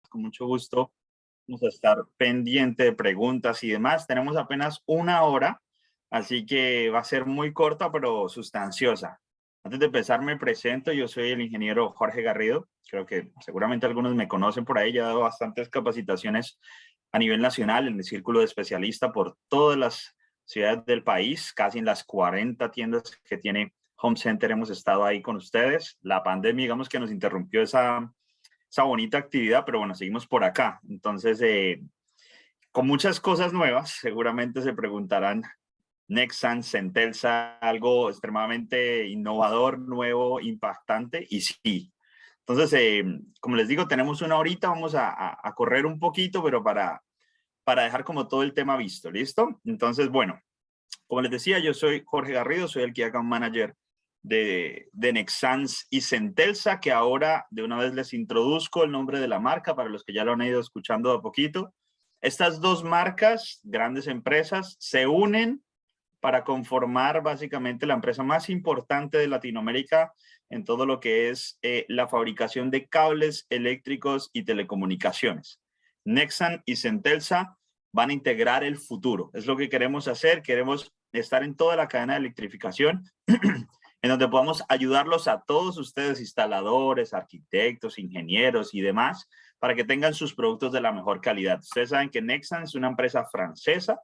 Con mucho gusto. Vamos a estar pendiente de preguntas y demás. Tenemos apenas una hora, así que va a ser muy corta, pero sustanciosa. Antes de empezar, me presento. Yo soy el ingeniero Jorge Garrido. Creo que seguramente algunos me conocen por ahí. Ya he dado bastantes capacitaciones a nivel nacional en el círculo de especialista por todas las ciudades del país, casi en las 40 tiendas que tiene Home Center hemos estado ahí con ustedes. La pandemia, digamos que nos interrumpió esa bonita actividad, pero bueno, seguimos por acá. Entonces, con muchas cosas nuevas, seguramente se preguntarán, Nexans, Centelsa, algo extremadamente innovador, nuevo, impactante, y sí. Entonces, como les digo, tenemos una horita, vamos a correr un poquito, pero para dejar como todo el tema visto, ¿listo? Entonces, bueno, como les decía, yo soy Jorge Garrido, soy el Key Account Manager de Nexans y Centelsa, que ahora de una vez les introduzco el nombre de la marca para los que ya lo han ido escuchando de a poquito. Estas dos marcas, grandes empresas, se unen para conformar básicamente la empresa más importante de Latinoamérica en todo lo que es la fabricación de cables eléctricos y telecomunicaciones. Nexans y Centelsa van a integrar el futuro. Es lo que queremos hacer. Queremos estar en toda la cadena de electrificación en donde podamos ayudarlos a todos ustedes, instaladores, arquitectos, ingenieros y demás, para que tengan sus productos de la mejor calidad. Ustedes saben que Nexans es una empresa francesa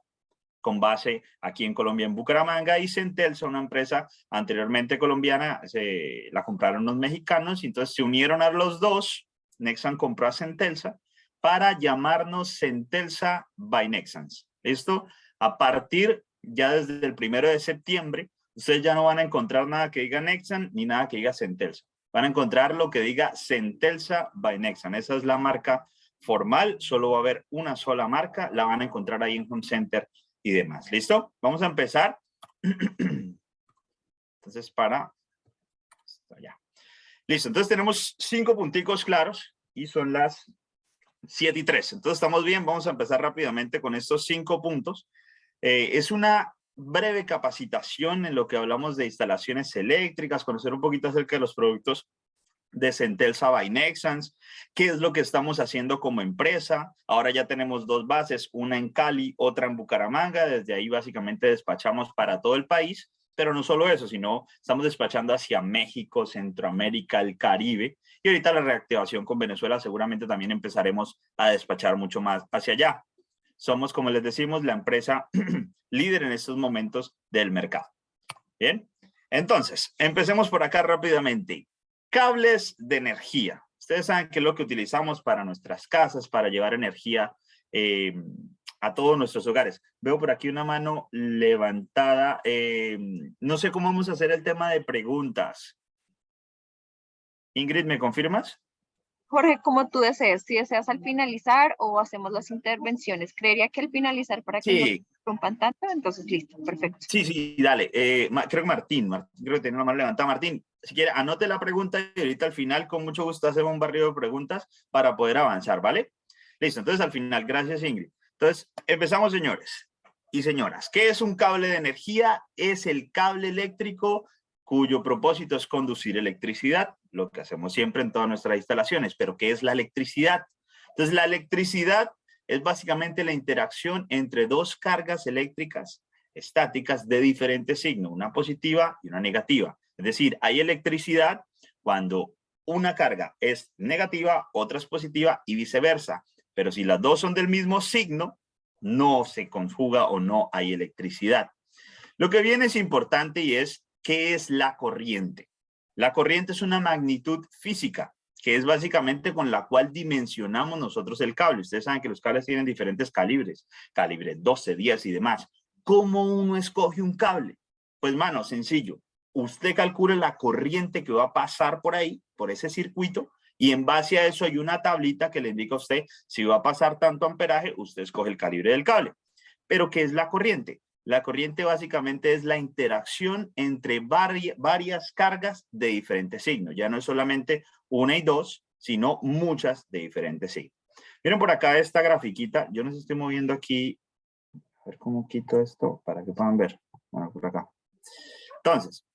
con base aquí en Colombia, en Bucaramanga, y Centelsa, una empresa anteriormente colombiana, la compraron los mexicanos, y entonces se unieron a los dos. Nexans compró a Centelsa para llamarnos Centelsa by Nexans. ¿Listo? A partir ya desde el 1 de septiembre, ustedes ya no van a encontrar nada que diga Nexans ni nada que diga Centelsa. Van a encontrar lo que diga Centelsa by Nexans. Esa es la marca formal. Solo va a haber una sola marca. La van a encontrar ahí en Home Center y demás. ¿Listo? Vamos a empezar. Entonces, ya. Listo. Entonces, tenemos 5 punticos claros y son las 7:03. Entonces, estamos bien. Vamos a empezar rápidamente con estos 5 puntos. Es una breve capacitación en lo que hablamos de instalaciones eléctricas, conocer un poquito acerca de los productos de Centelsa by Nexans, qué es lo que estamos haciendo como empresa. Ahora ya tenemos 2 bases, una en Cali, otra en Bucaramanga. Desde ahí básicamente despachamos para todo el país, pero no solo eso, sino estamos despachando hacia México, Centroamérica, el Caribe, y ahorita la reactivación con Venezuela seguramente también empezaremos a despachar mucho más hacia allá. Somos, como les decimos, la empresa líder en estos momentos del mercado. Bien, entonces, empecemos por acá rápidamente. Cables de energía. Ustedes saben qué es lo que utilizamos para nuestras casas, para llevar energía a todos nuestros hogares. Veo por aquí una mano levantada. No sé cómo vamos a hacer el tema de preguntas. Ingrid, ¿me confirmas? Jorge, como tú desees, si deseas al finalizar o hacemos las intervenciones, creería que al finalizar para que no Sí. rompan tanto, entonces listo, perfecto. Sí, dale. Creo que Martín, creo que tiene una mano levantada. Martín, si quiere, anote la pregunta y ahorita al final con mucho gusto hacemos un barrido de preguntas para poder avanzar, ¿vale? Listo, entonces al final, gracias Ingrid. Entonces, empezamos, señores y señoras. ¿Qué es un cable de energía? Es el cable eléctrico cuyo propósito es conducir electricidad, lo que hacemos siempre en todas nuestras instalaciones. Pero ¿qué es la electricidad? Entonces, la electricidad es básicamente la interacción entre 2 cargas eléctricas estáticas de diferente signo, una positiva y una negativa. Es decir, hay electricidad cuando una carga es negativa, otra es positiva y viceversa. Pero si las dos son del mismo signo, no se conjuga o no hay electricidad. Lo que viene es importante y es, ¿qué es la corriente? La corriente es una magnitud física, que es básicamente con la cual dimensionamos nosotros el cable. Ustedes saben que los cables tienen diferentes calibres, calibre 12, 10 y demás. ¿Cómo uno escoge un cable? Pues, mano, sencillo. Usted calcula la corriente que va a pasar por ahí, por ese circuito, y en base a eso hay una tablita que le indica a usted si va a pasar tanto amperaje, usted escoge el calibre del cable. ¿Pero qué es la corriente? La corriente básicamente es la interacción entre varias cargas de diferentes signos. Ya no es solamente una y dos, sino muchas de diferentes signos. Miren por acá esta grafiquita. Yo no sé si estoy moviendo aquí. A ver cómo quito esto para que puedan ver. Bueno, por acá. Entonces,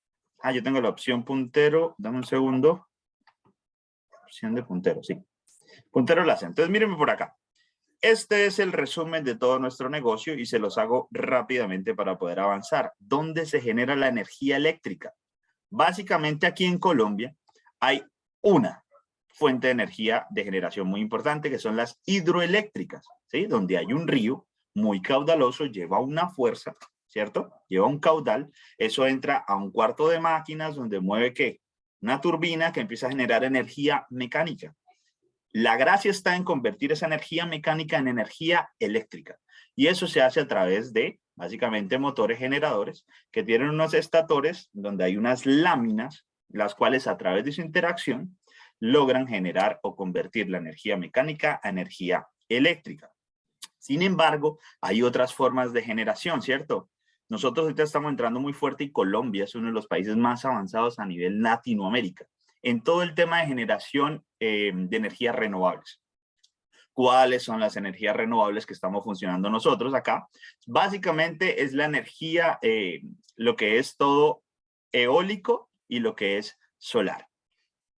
yo tengo la opción puntero. Dame un segundo. Opción de puntero, sí. Puntero láser. Entonces, mírenme por acá. Este es el resumen de todo nuestro negocio y se los hago rápidamente para poder avanzar. ¿Dónde se genera la energía eléctrica? Básicamente aquí en Colombia hay una fuente de energía de generación muy importante que son las hidroeléctricas, ¿sí? Donde hay un río muy caudaloso, lleva una fuerza, ¿cierto? Lleva un caudal, eso entra a un cuarto de máquinas donde mueve ¿qué? Una turbina que empieza a generar energía mecánica. La gracia está en convertir esa energía mecánica en energía eléctrica. Y eso se hace a través de, básicamente, motores generadores que tienen unos estatores donde hay unas láminas, las cuales a través de su interacción logran generar o convertir la energía mecánica a energía eléctrica. Sin embargo, hay otras formas de generación, ¿cierto? Nosotros ahorita estamos entrando muy fuerte y Colombia es uno de los países más avanzados a nivel Latinoamérica en todo el tema de generación de energías renovables. ¿Cuáles son las energías renovables que estamos funcionando nosotros acá? Básicamente es la energía, lo que es todo eólico y lo que es solar.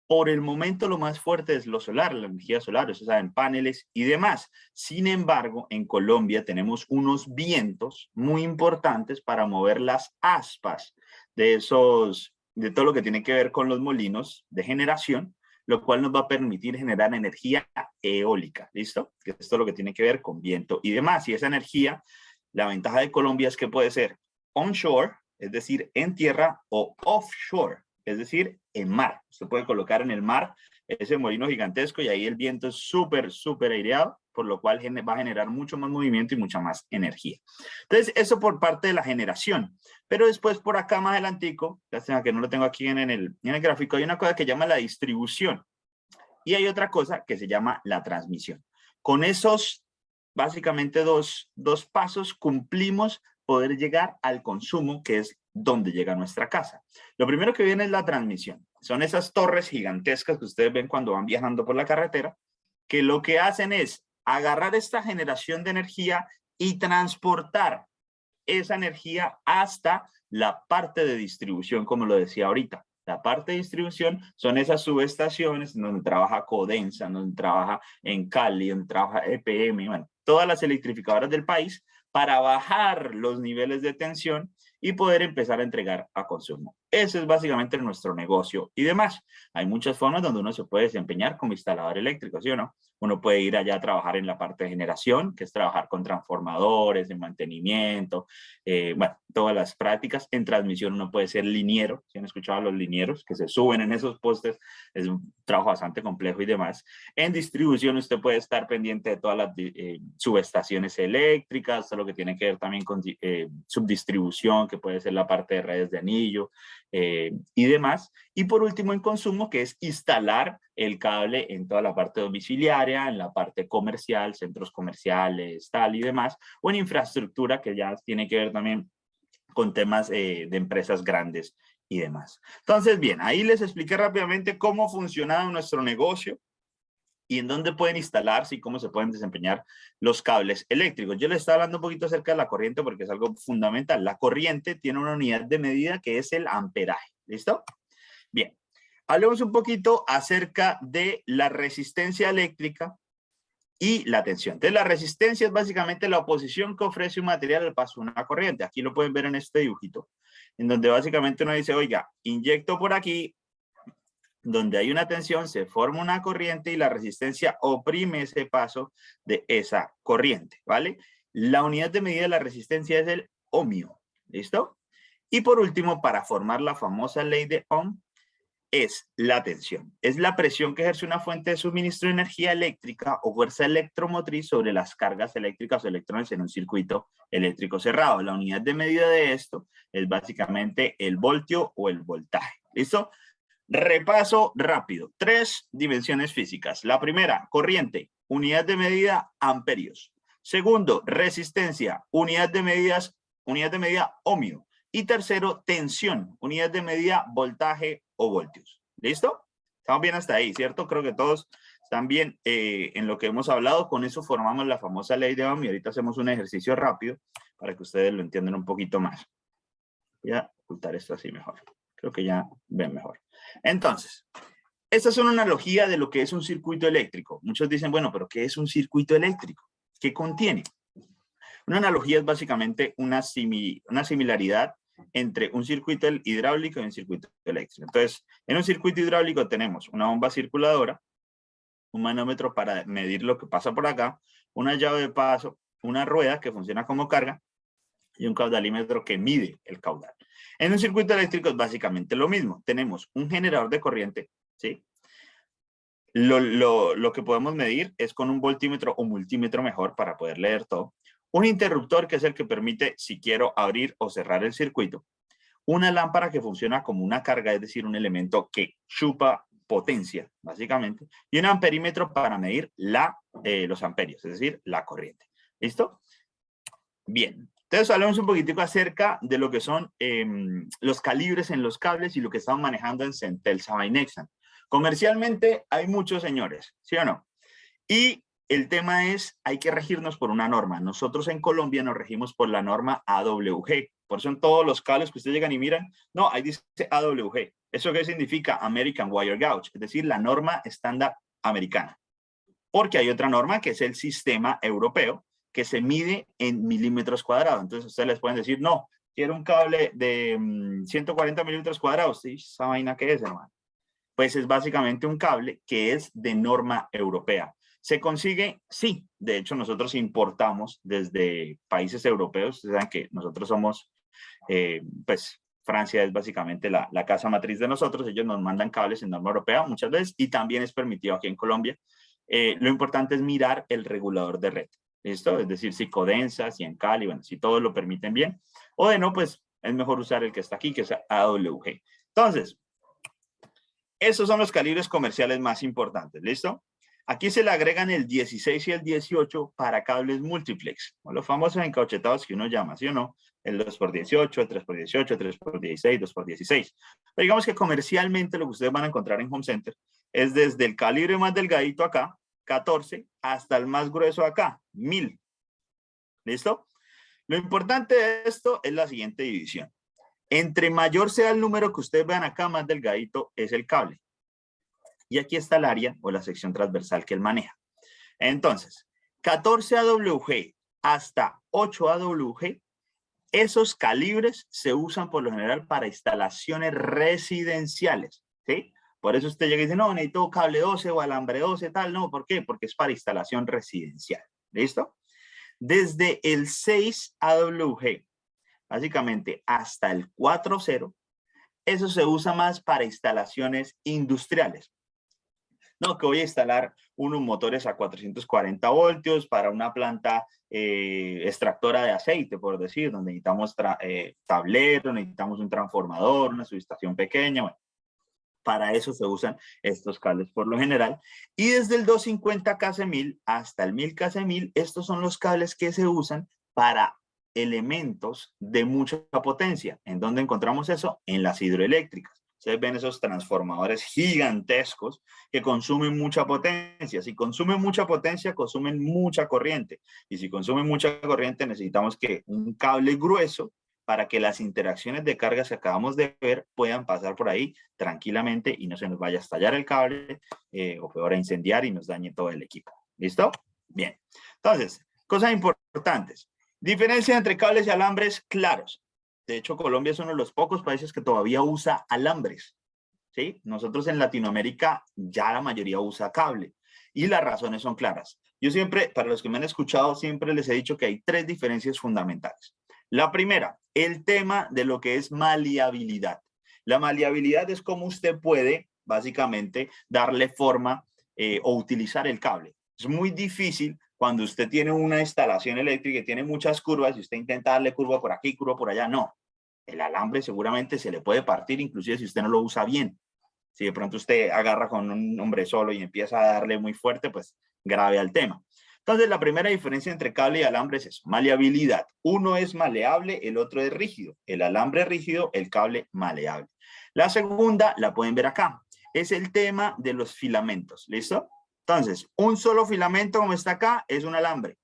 Por el momento lo más fuerte es lo solar, la energía solar, eso saben, paneles y demás. Sin embargo, en Colombia tenemos unos vientos muy importantes para mover las aspas de todo lo que tiene que ver con los molinos de generación, lo cual nos va a permitir generar energía eólica, ¿listo? Que esto es lo que tiene que ver con viento y demás. Y esa energía, la ventaja de Colombia es que puede ser onshore, es decir, en tierra, o offshore, es decir, en mar. Usted puede colocar en el mar ese molino gigantesco y ahí el viento es súper, súper aireado, por lo cual va a generar mucho más movimiento y mucha más energía. Entonces, eso por parte de la generación. Pero después, por acá más adelantico, lástima que no lo tengo aquí en el gráfico, hay una cosa que se llama la distribución y hay otra cosa que se llama la transmisión. Con esos, básicamente, dos pasos cumplimos poder llegar al consumo, que es donde llega nuestra casa. Lo primero que viene es la transmisión. Son esas torres gigantescas que ustedes ven cuando van viajando por la carretera, que lo que hacen es agarrar esta generación de energía y transportar esa energía hasta la parte de distribución, como lo decía ahorita. La parte de distribución son esas subestaciones donde trabaja Codensa, donde trabaja en Cali, donde trabaja EPM, bueno, todas las electrificadoras del país para bajar los niveles de tensión y poder empezar a entregar a consumo. Ese es básicamente nuestro negocio y demás. Hay muchas formas donde uno se puede desempeñar como instalador eléctrico, ¿sí o no? Uno puede ir allá a trabajar en la parte de generación, que es trabajar con transformadores, en mantenimiento, bueno, todas las prácticas. En transmisión uno puede ser liniero, si han escuchado a los linieros que se suben en esos postes, es un trabajo bastante complejo y demás. En distribución usted puede estar pendiente de todas las subestaciones eléctricas, todo lo que tiene que ver también con subdistribución, que puede ser la parte de redes de anillo y demás. Y por último en consumo, que es instalar el cable en toda la parte domiciliaria, en la parte comercial, centros comerciales, tal y demás, o en infraestructura que ya tiene que ver también con temas de empresas grandes y demás. Entonces, bien, ahí les expliqué rápidamente cómo funcionaba nuestro negocio y en dónde pueden instalarse y cómo se pueden desempeñar los cables eléctricos. Yo les estaba hablando un poquito acerca de la corriente porque es algo fundamental. La corriente tiene una unidad de medida que es el amperaje. ¿Listo? Bien. Hablemos un poquito acerca de la resistencia eléctrica y la tensión. Entonces, la resistencia es básicamente la oposición que ofrece un material al paso de una corriente. Aquí lo pueden ver en este dibujito, en donde básicamente uno dice, oiga, inyecto por aquí, donde hay una tensión, se forma una corriente y la resistencia oprime ese paso de esa corriente, ¿vale? La unidad de medida de la resistencia es el ohmio, ¿listo? Y por último, para formar la famosa ley de Ohm, es la tensión. Es la presión que ejerce una fuente de suministro de energía eléctrica o fuerza electromotriz sobre las cargas eléctricas o electrones en un circuito eléctrico cerrado. La unidad de medida de esto es básicamente el voltio o el voltaje. ¿Listo? Repaso rápido. 3 dimensiones físicas. La primera, corriente, unidad de medida, amperios. Segundo, resistencia, unidad de medida, ohmio. Y tercero, tensión, unidad de medida, voltaje o voltios. ¿Listo? Estamos bien hasta ahí, ¿cierto? Creo que todos están bien en lo que hemos hablado. Con eso formamos la famosa ley de Ohm y ahorita hacemos un ejercicio rápido para que ustedes lo entiendan un poquito más. Voy a ocultar esto así mejor. Creo que ya ven mejor. Entonces, esta es una analogía de lo que es un circuito eléctrico. Muchos dicen, bueno, pero ¿qué es un circuito eléctrico? ¿Qué contiene? Una analogía es básicamente una similaridad entre un circuito hidráulico y un circuito eléctrico. Entonces, en un circuito hidráulico tenemos una bomba circuladora, un manómetro para medir lo que pasa por acá, una llave de paso, una rueda que funciona como carga y un caudalímetro que mide el caudal. En un circuito eléctrico es básicamente lo mismo. Tenemos un generador de corriente, ¿sí? Lo que podemos medir es con un voltímetro o multímetro mejor para poder leer todo. Un interruptor, que es el que permite si quiero abrir o cerrar el circuito. Una lámpara que funciona como una carga, es decir, un elemento que chupa potencia, básicamente. Y un amperímetro para medir los amperios, es decir, la corriente. ¿Listo? Bien. Entonces hablemos un poquitico acerca de lo que son los calibres en los cables y lo que estamos manejando en Centelsa y Nexan. Comercialmente hay muchos, señores, ¿sí o no? Y el tema es, hay que regirnos por una norma. Nosotros en Colombia nos regimos por la norma AWG. Por eso en todos los cables que ustedes llegan y miran, no, ahí dice AWG. ¿Eso qué significa? American Wire Gauge, es decir, la norma estándar americana. Porque hay otra norma que es el sistema europeo, que se mide en milímetros cuadrados. Entonces ustedes les pueden decir, no, quiero un cable de 140 milímetros cuadrados. ¿Sí? ¿Esa vaina qué es, hermano? Pues es básicamente un cable que es de norma europea. ¿Se consigue? Sí. De hecho, nosotros importamos desde países europeos. Ustedes saben que nosotros somos, pues, Francia es básicamente la casa matriz de nosotros. Ellos nos mandan cables en norma europea muchas veces y también es permitido aquí en Colombia. Lo importante es mirar el regulador de red. ¿Listo? Es decir, si Codensa, si Encali, bueno, si todos lo permiten bien. O de no, pues es mejor usar el que está aquí, que es AWG. Entonces, esos son los calibres comerciales más importantes, ¿listo? Aquí se le agregan el 16 y el 18 para cables multiplex, o los famosos encauchetados que uno llama, ¿sí o no? El 2x18, el 3x18, 3x16, 2x16. Pero digamos que comercialmente lo que ustedes van a encontrar en Home Center es desde el calibre más delgadito acá, 14, hasta el más grueso acá, 1000. ¿Listo? Lo importante de esto es la siguiente división. Entre mayor sea el número que ustedes vean acá, más delgadito es el cable. Y aquí está el área o la sección transversal que él maneja. Entonces, 14 AWG hasta 8 AWG, esos calibres se usan por lo general para instalaciones residenciales, ¿sí? Por eso usted llega y dice, no, necesito cable 12 o alambre 12, tal, no, ¿por qué? Porque es para instalación residencial, ¿listo? Desde el 6 AWG, básicamente hasta el 4.0, eso se usa más para instalaciones industriales. No, que voy a instalar unos motores a 440 voltios para una planta extractora de aceite, por decir, donde necesitamos tablero, necesitamos un transformador, una subestación pequeña. Bueno, para eso se usan estos cables por lo general. Y desde el 250 kC1000 hasta el 1000 kC1000, estos son los cables que se usan para elementos de mucha potencia. ¿En dónde encontramos eso? En las hidroeléctricas. Ustedes ven esos transformadores gigantescos que consumen mucha potencia. Si consumen mucha potencia, consumen mucha corriente. Y si consumen mucha corriente, necesitamos que un cable grueso para que las interacciones de cargas que acabamos de ver puedan pasar por ahí tranquilamente y no se nos vaya a estallar el cable o peor a incendiar y nos dañe todo el equipo. ¿Listo? Bien. Entonces, cosas importantes. Diferencia entre cables y alambres claros. De hecho, Colombia es uno de los pocos países que todavía usa alambres, ¿sí? Nosotros en Latinoamérica ya la mayoría usa cable y las razones son claras. Yo siempre, para los que me han escuchado, siempre les he dicho que hay 3 diferencias fundamentales. La primera, el tema de lo que es maleabilidad. La maleabilidad es cómo usted puede, básicamente, darle forma o utilizar el cable. Es muy difícil cuando usted tiene una instalación eléctrica y tiene muchas curvas y usted intenta darle curva por aquí, curva por allá. No, el alambre seguramente se le puede partir, inclusive si usted no lo usa bien. Si de pronto usted agarra con un hombre solo y empieza a darle muy fuerte, pues grave al tema. Entonces, la primera diferencia entre cable y alambre es eso, maleabilidad. Uno es maleable, el otro es rígido. El alambre es rígido, el cable maleable. La segunda, la pueden ver acá, es el tema de los filamentos, ¿listo? Entonces, un solo filamento como está acá es un alambre.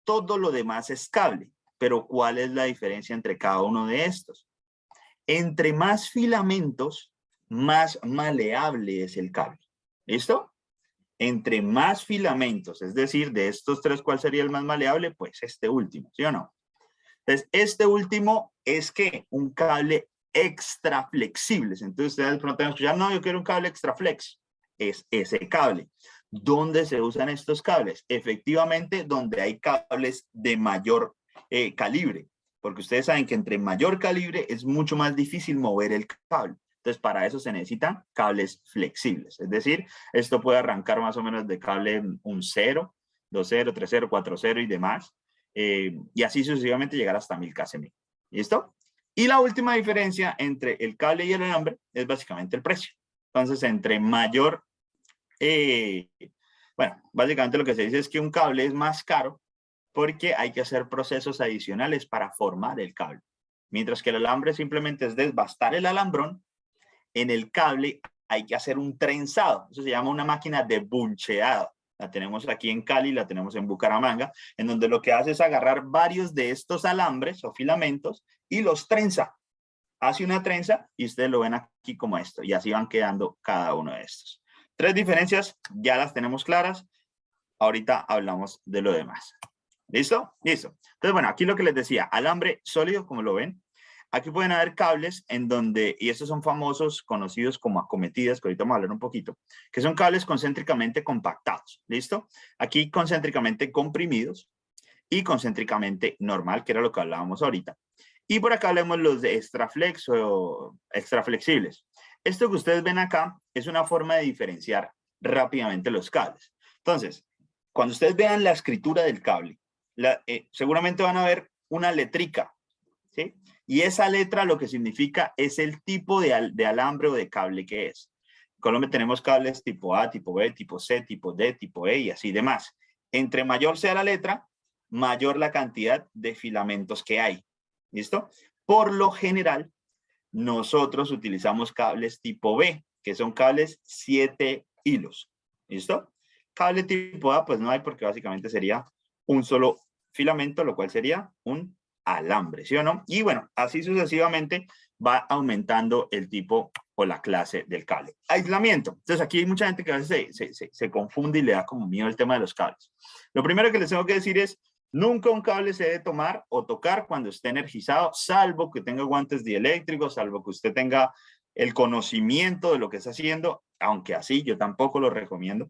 Todo lo demás es cable. Pero ¿cuál es la diferencia entre cada uno de estos? Entre más filamentos, más maleable es el cable. ¿Listo? Entre más filamentos, es decir, de estos tres, ¿cuál sería el más maleable? Pues este último, ¿sí o no? Entonces, este último es que un cable extra flexible. Entonces, ustedes de pronto van a escuchar, no, yo quiero un cable extra flex. Es ese cable. ¿Dónde se usan estos cables? Efectivamente, donde hay cables de mayor calibre. Porque ustedes saben que entre mayor calibre es mucho más difícil mover el cable. Entonces, para eso se necesitan cables flexibles. Es decir, esto puede arrancar más o menos de cable un 0, 2.0, 3.0, 4.0 y demás. Y así sucesivamente llegar hasta 1000 kcm. ¿Listo? Y la última diferencia entre el cable y el alambre es básicamente el precio. Entonces, entre mayor, bueno, básicamente lo que se dice es que un cable es más caro porque hay que hacer procesos adicionales para formar el cable. Mientras que el alambre simplemente es desbastar el alambrón, en el cable hay que hacer un trenzado. Eso se llama una máquina de buncheado. La tenemos aquí en Cali, la tenemos en Bucaramanga, en donde lo que hace es agarrar varios de estos alambres o filamentos y los trenza. Hace una trenza y ustedes lo ven aquí como esto. Y así van quedando cada uno de estos. Tres diferencias, ya las tenemos claras. Ahorita hablamos de lo demás. ¿Listo? Listo. Entonces, bueno, aquí lo que les decía, alambre sólido, como lo ven. Aquí pueden haber cables en donde, y estos son famosos, conocidos como acometidas, que ahorita vamos a hablar un poquito, que son cables concéntricamente compactados, ¿listo? Aquí concéntricamente comprimidos y concéntricamente normal, que era lo que hablábamos ahorita. Y por acá hablemos los de extra flex o extra flexibles. Esto que ustedes ven acá es una forma de diferenciar rápidamente los cables. Entonces, cuando ustedes vean la escritura del cable, seguramente van a ver una letrica, ¿sí? Y esa letra lo que significa es el tipo de alambre o de cable que es. En Colombia tenemos cables tipo A, tipo B, tipo C, tipo D, tipo E y así demás. Entre mayor sea la letra, mayor la cantidad de filamentos que hay. ¿Listo? Por lo general, nosotros utilizamos cables tipo B, que son cables 7 hilos. ¿Listo? Cable tipo A, pues no hay porque básicamente sería un solo filamento, lo cual sería un alambre, ¿sí o no? Y bueno, así sucesivamente va aumentando el tipo o la clase del cable. Aislamiento. Entonces aquí hay mucha gente que a veces se confunde y le da como miedo el tema de los cables. Lo primero que les tengo que decir es, nunca un cable se debe tomar o tocar cuando esté energizado, salvo que tenga guantes dieléctricos, salvo que usted tenga el conocimiento de lo que está haciendo, aunque así yo tampoco lo recomiendo.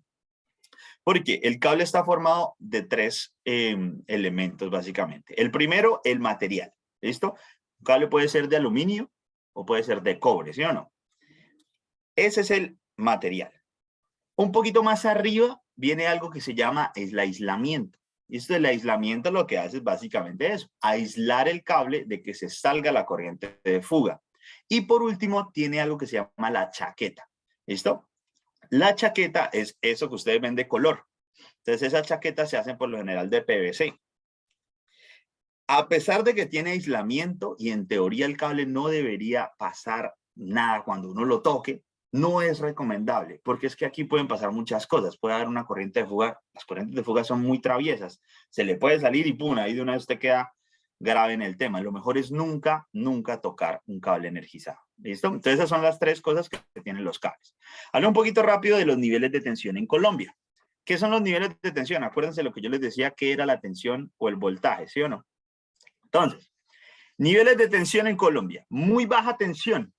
Porque el cable está formado de tres elementos, básicamente. El primero, el material. ¿Listo? Un cable puede ser de aluminio o puede ser de cobre, ¿sí o no? Ese es el material. Un poquito más arriba viene algo que se llama el aislamiento. Y esto del aislamiento lo que hace es básicamente eso, aislar el cable de que se salga la corriente de fuga. Y por último, tiene algo que se llama la chaqueta. ¿Listo? La chaqueta es eso que ustedes ven de color. Entonces, esas chaquetas se hacen por lo general de PVC. A pesar de que tiene aislamiento y en teoría el cable no debería pasar nada cuando uno lo toque, no es recomendable, porque es que aquí pueden pasar muchas cosas. Puede haber una corriente de fuga. Las corrientes de fuga son muy traviesas. Se le puede salir y pum, ahí de una vez usted queda grave en el tema. Lo mejor es nunca, nunca tocar un cable energizado. ¿Listo? Entonces, esas son las tres cosas que tienen los cables. Hablo un poquito rápido de los niveles de tensión en Colombia. ¿Qué son los niveles de tensión? Acuérdense lo que yo les decía, que era la tensión o el voltaje, ¿sí o no? Entonces, niveles de tensión en Colombia. Muy baja tensión.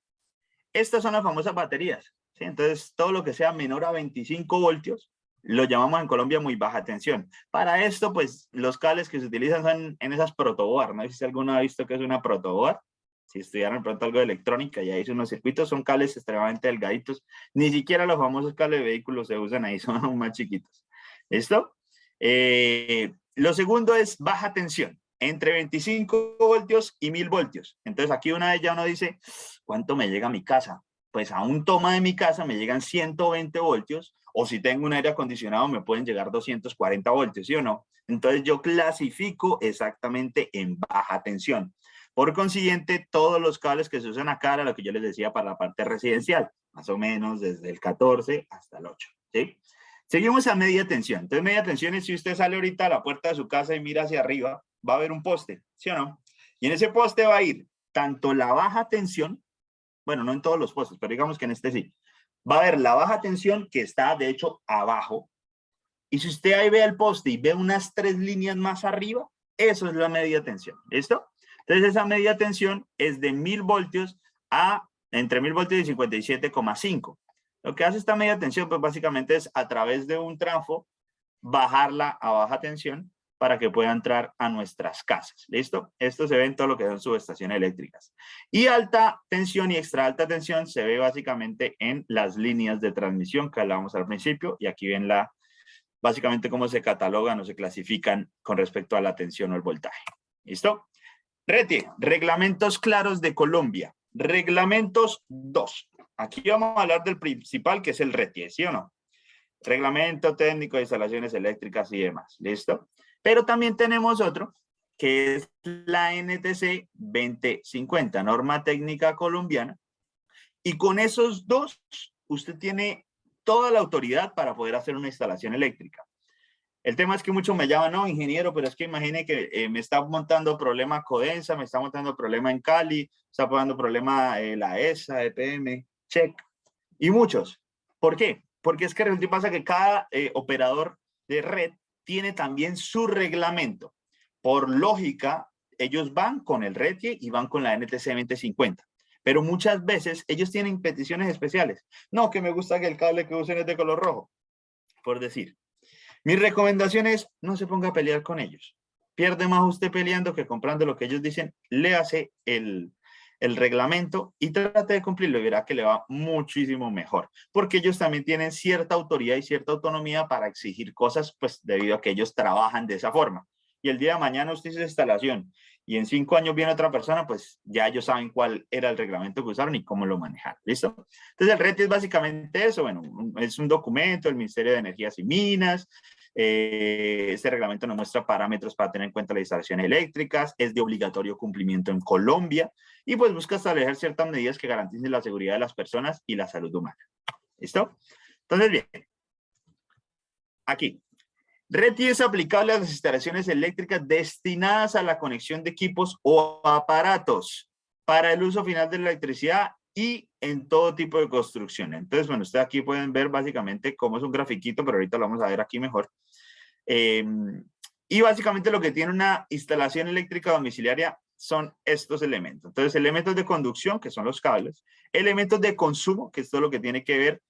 Estas son las famosas baterías, ¿sí? Entonces, todo lo que sea menor a 25 voltios, lo llamamos en Colombia muy baja tensión. Para esto, pues, los cables que se utilizan son en esas protoboard. No sé si alguno ha visto qué es una protoboard. Si estudiaron pronto algo de electrónica, ya hice unos circuitos, son cables extremadamente delgaditos. Ni siquiera los famosos cables de vehículos se usan ahí, son aún más chiquitos. ¿Listo? Lo segundo es baja tensión, entre 25 voltios y 1000 voltios. Entonces aquí una vez ya uno dice, ¿cuánto me llega a mi casa? Pues a un toma de mi casa me llegan 120 voltios, o si tengo un aire acondicionado me pueden llegar 240 voltios, ¿sí o no? Entonces yo clasifico exactamente en baja tensión. Por consiguiente, todos los cables que se usan acá era lo que yo les decía para la parte residencial, más o menos desde el 14 hasta el 8, ¿sí? Seguimos a media tensión. Entonces, media tensión es si usted sale ahorita a la puerta de su casa y mira hacia arriba, va a haber un poste, ¿sí o no? Y en ese poste va a ir tanto la baja tensión, bueno, no en todos los postes, pero digamos que en este sí. Va a haber la baja tensión que está, de hecho, abajo. Y si usted ahí ve el poste y ve unas 3 líneas más arriba, eso es la media tensión. ¿Listo? Entonces, esa media tensión es de 1000 voltios a entre 1000 voltios y 57,5. Lo que hace esta media tensión, pues básicamente es a través de un trafo, bajarla a baja tensión para que pueda entrar a nuestras casas. ¿Listo? Esto se ve en todo lo que son subestaciones eléctricas. Y alta tensión y extra alta tensión se ve básicamente en las líneas de transmisión que hablábamos al principio. Y aquí ven básicamente cómo se catalogan o se clasifican con respecto a la tensión o el voltaje. ¿Listo? RETIE, reglamentos claros de Colombia. Reglamentos 2. Aquí vamos a hablar del principal, que es el RETIE, ¿sí o no? Reglamento técnico de instalaciones eléctricas y demás. ¿Listo? Pero también tenemos otro, que es la NTC 2050, norma técnica colombiana. Y con esos dos, usted tiene toda la autoridad para poder hacer una instalación eléctrica. El tema es que muchos me llaman, no, ingeniero, pero es que imagine que me está montando problema Codensa, me está montando problema en Cali, está poniendo problema la ESA, EPM, Check, y muchos. ¿Por qué? Porque es que resulta y pasa que cada operador de red tiene también su reglamento. Por lógica, ellos van con el RETIE y van con la NTC 2050. Pero muchas veces ellos tienen peticiones especiales. No, que me gusta que el cable que usen es de color rojo, por decir. Mi recomendación es no se ponga a pelear con ellos. Pierde más usted peleando que comprando lo que ellos dicen. Léase el reglamento y trate de cumplirlo y verá que le va muchísimo mejor. Porque ellos también tienen cierta autoridad y cierta autonomía para exigir cosas, pues debido a que ellos trabajan de esa forma. Y el día de mañana usted hizo instalación y en 5 años viene otra persona, pues ya ellos saben cuál era el reglamento que usaron y cómo lo manejaron. ¿Listo? Entonces el RETIE es básicamente eso. Bueno, es un documento del Ministerio de Energías y Minas. Este reglamento nos muestra parámetros para tener en cuenta las instalaciones eléctricas, es de obligatorio cumplimiento en Colombia y pues busca establecer ciertas medidas que garanticen la seguridad de las personas y la salud humana. ¿Listo? Entonces, bien. Aquí. RETIE es aplicable a las instalaciones eléctricas destinadas a la conexión de equipos o aparatos para el uso final de la electricidad y en todo tipo de construcción. Entonces, bueno, ustedes aquí pueden ver básicamente cómo es un grafiquito, pero ahorita lo vamos a ver aquí mejor. Y básicamente lo que tiene una instalación eléctrica domiciliaria son estos elementos. Entonces, elementos de conducción, que son los cables, elementos de consumo, que es todo lo que tiene que ver,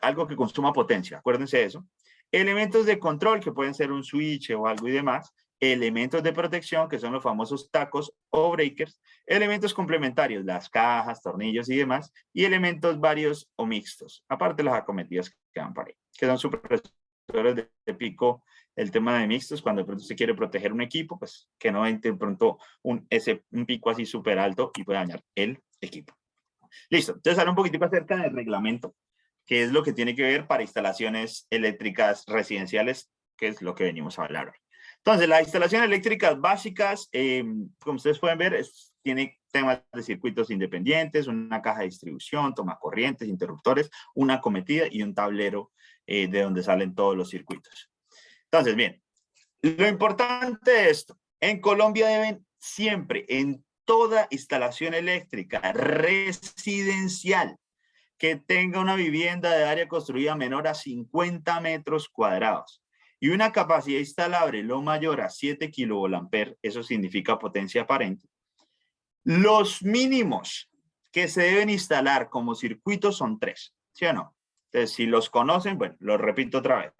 algo que consuma potencia, acuérdense de eso. Elementos de control, que pueden ser un switch o algo y demás. Elementos de protección, que son los famosos tacos o breakers. Elementos complementarios, las cajas, tornillos y demás. Y elementos varios o mixtos, aparte de las acometidas que van para ahí, que son supresores de pico. El tema de mixtos, cuando de pronto se quiere proteger un equipo, pues que no entre de pronto un pico así súper alto y puede dañar el equipo. Listo, entonces habla un poquitico acerca del reglamento, que es lo que tiene que ver para instalaciones eléctricas residenciales, que es lo que venimos a hablar hoy. Entonces, las instalaciones eléctricas básicas, como ustedes pueden ver, tiene temas de circuitos independientes, una caja de distribución, toma corrientes, interruptores, una acometida y un tablero de donde salen todos los circuitos. Entonces, bien, lo importante de esto, en Colombia deben siempre, en toda instalación eléctrica residencial, que tenga una vivienda de área construida menor a 50 metros cuadrados y una capacidad instalable lo mayor a 7 kilovolamperes, eso significa potencia aparente. Los mínimos que se deben instalar como circuitos son 3, ¿sí o no? Entonces, si los conocen, bueno, los repito otra vez.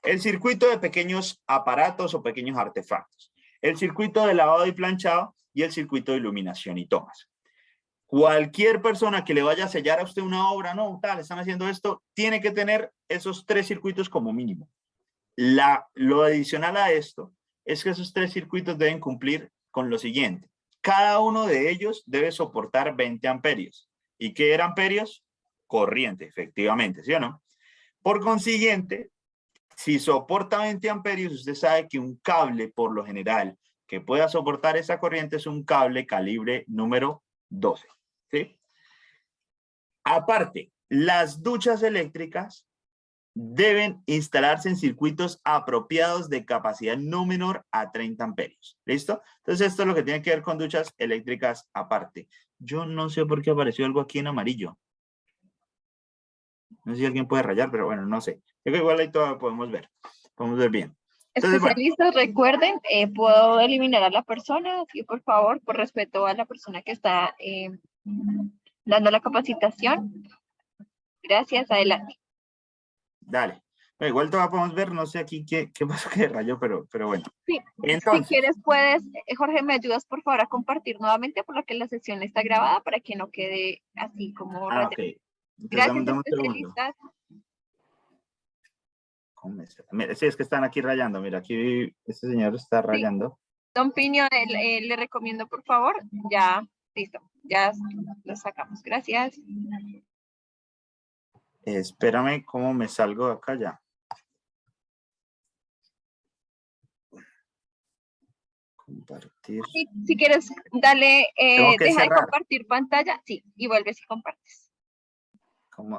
El circuito de pequeños aparatos o pequeños artefactos, el circuito de lavado y planchado y el circuito de iluminación y tomas. Cualquier persona que le vaya a sellar a usted una obra, no, tal, están haciendo esto, tiene que tener esos 3 circuitos como mínimo. Lo adicional a esto es que esos 3 circuitos deben cumplir con lo siguiente. Cada uno de ellos debe soportar 20 amperios. ¿Y qué era amperios? Corriente, efectivamente, ¿sí o no? Por consiguiente, si soporta 20 amperios, usted sabe que un cable, por lo general, que pueda soportar esa corriente es un cable calibre número 12. ¿Sí? Aparte, las duchas eléctricas deben instalarse en circuitos apropiados de capacidad no menor a 30 amperios. ¿Listo? Entonces esto es lo que tiene que ver con duchas eléctricas aparte. Yo no sé por qué apareció algo aquí en amarillo. No sé si alguien puede rayar, pero bueno, no sé. Yo creo que igual ahí todo podemos ver bien. Entonces, bueno, Especialistas, recuerden, puedo eliminar a la persona, sí, por favor, por respeto a la persona que está dando la capacitación. Gracias, adelante. dale. Bueno, igual todavía podemos ver, no sé aquí qué pasó que rayó, pero bueno. Sí, si Entonces, quieres puedes, Jorge, ¿me ayudas por favor a compartir nuevamente por lo que la sesión está grabada para que no quede así como rayado? ok. Entonces, Gracias, dame un segundo. especialistas. Mira, sí, es que están aquí rayando. Mira, aquí este señor está Sí, rayando. Don Piño, le recomiendo por favor, ya, listo, ya lo sacamos. Gracias. Espérame, ¿cómo me salgo de acá ya? Compartir. Si quieres, dale, Tengo que deja de cerrar. compartir pantalla, sí, y vuelves y compartes.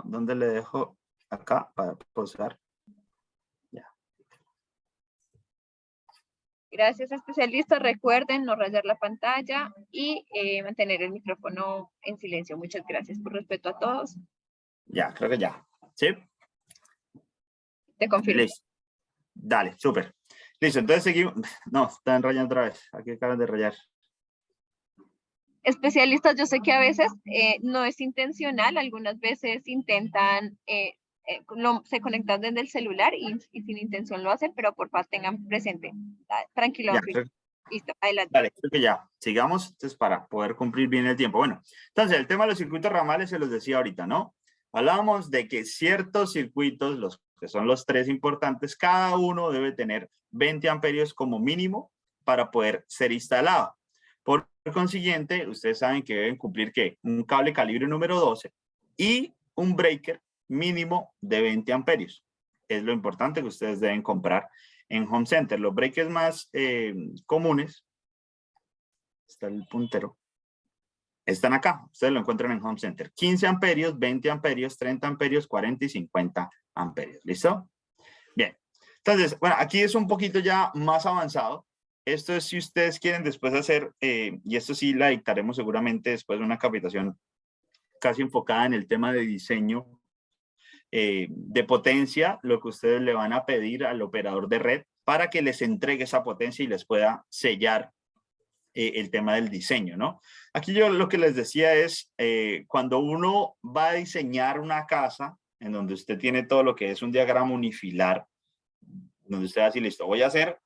¿Dónde le dejo? Acá para posar. Ya. Gracias, especialistas. Recuerden no rayar la pantalla y mantener el micrófono en silencio. Muchas gracias por respeto a todos. Ya, creo que ya. ¿Sí? Te confirmo. Listo. Dale, súper. Listo, entonces seguimos. No, están rayando otra vez. Aquí acaban de rayar. Especialistas, yo sé que a veces no es intencional, algunas veces intentan, se conectan desde el celular y sin intención lo hacen, pero por favor tengan presente. Tranquilo, Ya, don Piño. Listo, adelante. dale, creo que ya. Sigamos entonces para poder cumplir bien el tiempo. Bueno, entonces el tema de los circuitos ramales se los decía ahorita, ¿no? Hablábamos de que ciertos circuitos, los que son los tres importantes, cada uno debe tener 20 amperios como mínimo para poder ser instalado. Por consiguiente, ustedes saben que deben cumplir ¿qué? Un cable calibre número 12 y un breaker mínimo de 20 amperios. Es lo importante que ustedes deben comprar en Home Center. Los breakers más comunes, está el puntero, están acá. Ustedes lo encuentran en Home Center. 15 amperios, 20 amperios, 30 amperios, 40 y 50 amperios. ¿Listo? Bien. Entonces, bueno, aquí es un poquito ya más avanzado. Esto es si ustedes quieren después hacer, y esto sí la dictaremos seguramente después de una capacitación casi enfocada en el tema de diseño de potencia, lo que ustedes le van a pedir al operador de red para que les entregue esa potencia y les pueda sellar el tema del diseño, ¿no? Aquí yo lo que les decía es, cuando uno va a diseñar una casa en donde usted tiene todo lo que es un diagrama unifilar, donde usted va a decir, listo, voy a hacer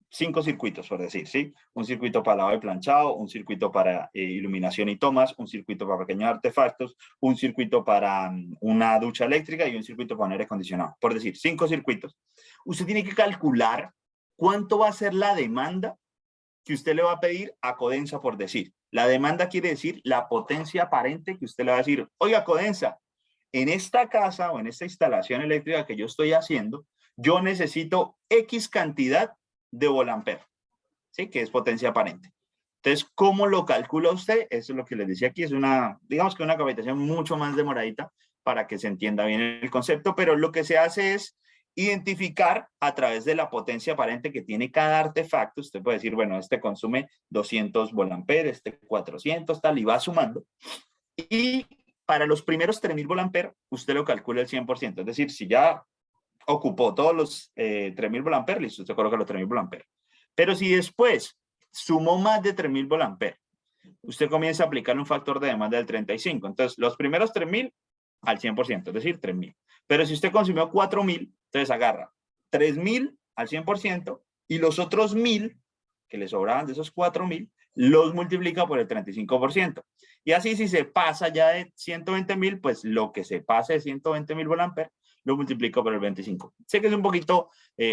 5 circuitos, por decir, ¿sí? Un circuito para lavado y planchado, un circuito para iluminación y tomas, un circuito para pequeños artefactos, un circuito para una ducha eléctrica y un circuito para un aire acondicionado. Por decir, 5 circuitos. Usted tiene que calcular cuánto va a ser la demanda que usted le va a pedir a Codensa, por decir. La demanda quiere decir la potencia aparente que usted le va a decir, oiga, Codensa, en esta casa o en esta instalación eléctrica que yo estoy haciendo, yo necesito X cantidad de volampere, ¿sí? Que es potencia aparente. Entonces, ¿cómo lo calcula usted? Eso es lo que les decía aquí, es una, digamos que una capacitación mucho más demoradita para que se entienda bien el concepto, pero lo que se hace es identificar a través de la potencia aparente que tiene cada artefacto. Usted puede decir, bueno, este consume 200 volampere, este 400, tal, y va sumando. Y para los primeros 3000 volampere, usted lo calcula el 100%. Es decir, si ya ocupó todos los 3000 volampere, listo, usted coloca los 3000 volampere. Pero si después sumó más de 3000 volampere, usted comienza a aplicar un factor de demanda del 35. Entonces, los primeros 3000 al 100%, es decir, 3000. Pero si usted consumió 4000, entonces agarra 3000 al 100% y los otros 1000 que le sobraban de esos 4000 los multiplica por el 35%. Y así si se pasa ya de 120.000, pues lo que se pase de 120.000 volampere lo multiplico por el 25. Sé que es un poquito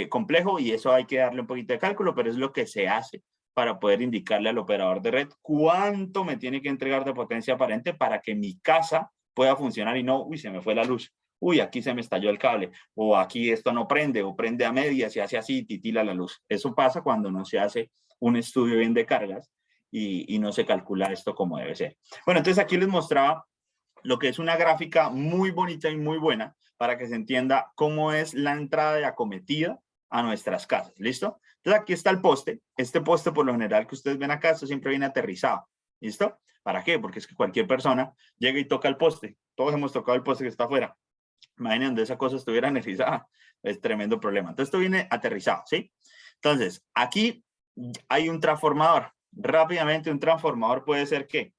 complejo y eso hay que darle un poquito de cálculo, pero es lo que se hace para poder indicarle al operador de red cuánto me tiene que entregar de potencia aparente para que mi casa pueda funcionar y no, uy, se me fue la luz, uy, aquí se me estalló el cable, o aquí esto no prende, o prende a medias y hace así, titila la luz. Eso pasa cuando no se hace un estudio bien de cargas y no se calcula esto como debe ser. Bueno, entonces aquí les mostraba lo que es una gráfica muy bonita y muy buena para que se entienda cómo es la entrada de acometida a nuestras casas, ¿listo? Entonces aquí está el poste. Este poste por lo general que ustedes ven acá, esto siempre viene aterrizado, ¿listo? ¿Para qué? Porque es que cualquier persona llega y toca el poste. Todos hemos tocado el poste que está afuera. Imaginen donde esa cosa estuviera energizada. Es tremendo problema. Entonces esto viene aterrizado, ¿sí? Entonces, aquí hay un transformador. Rápidamente, un transformador puede ser ¿qué?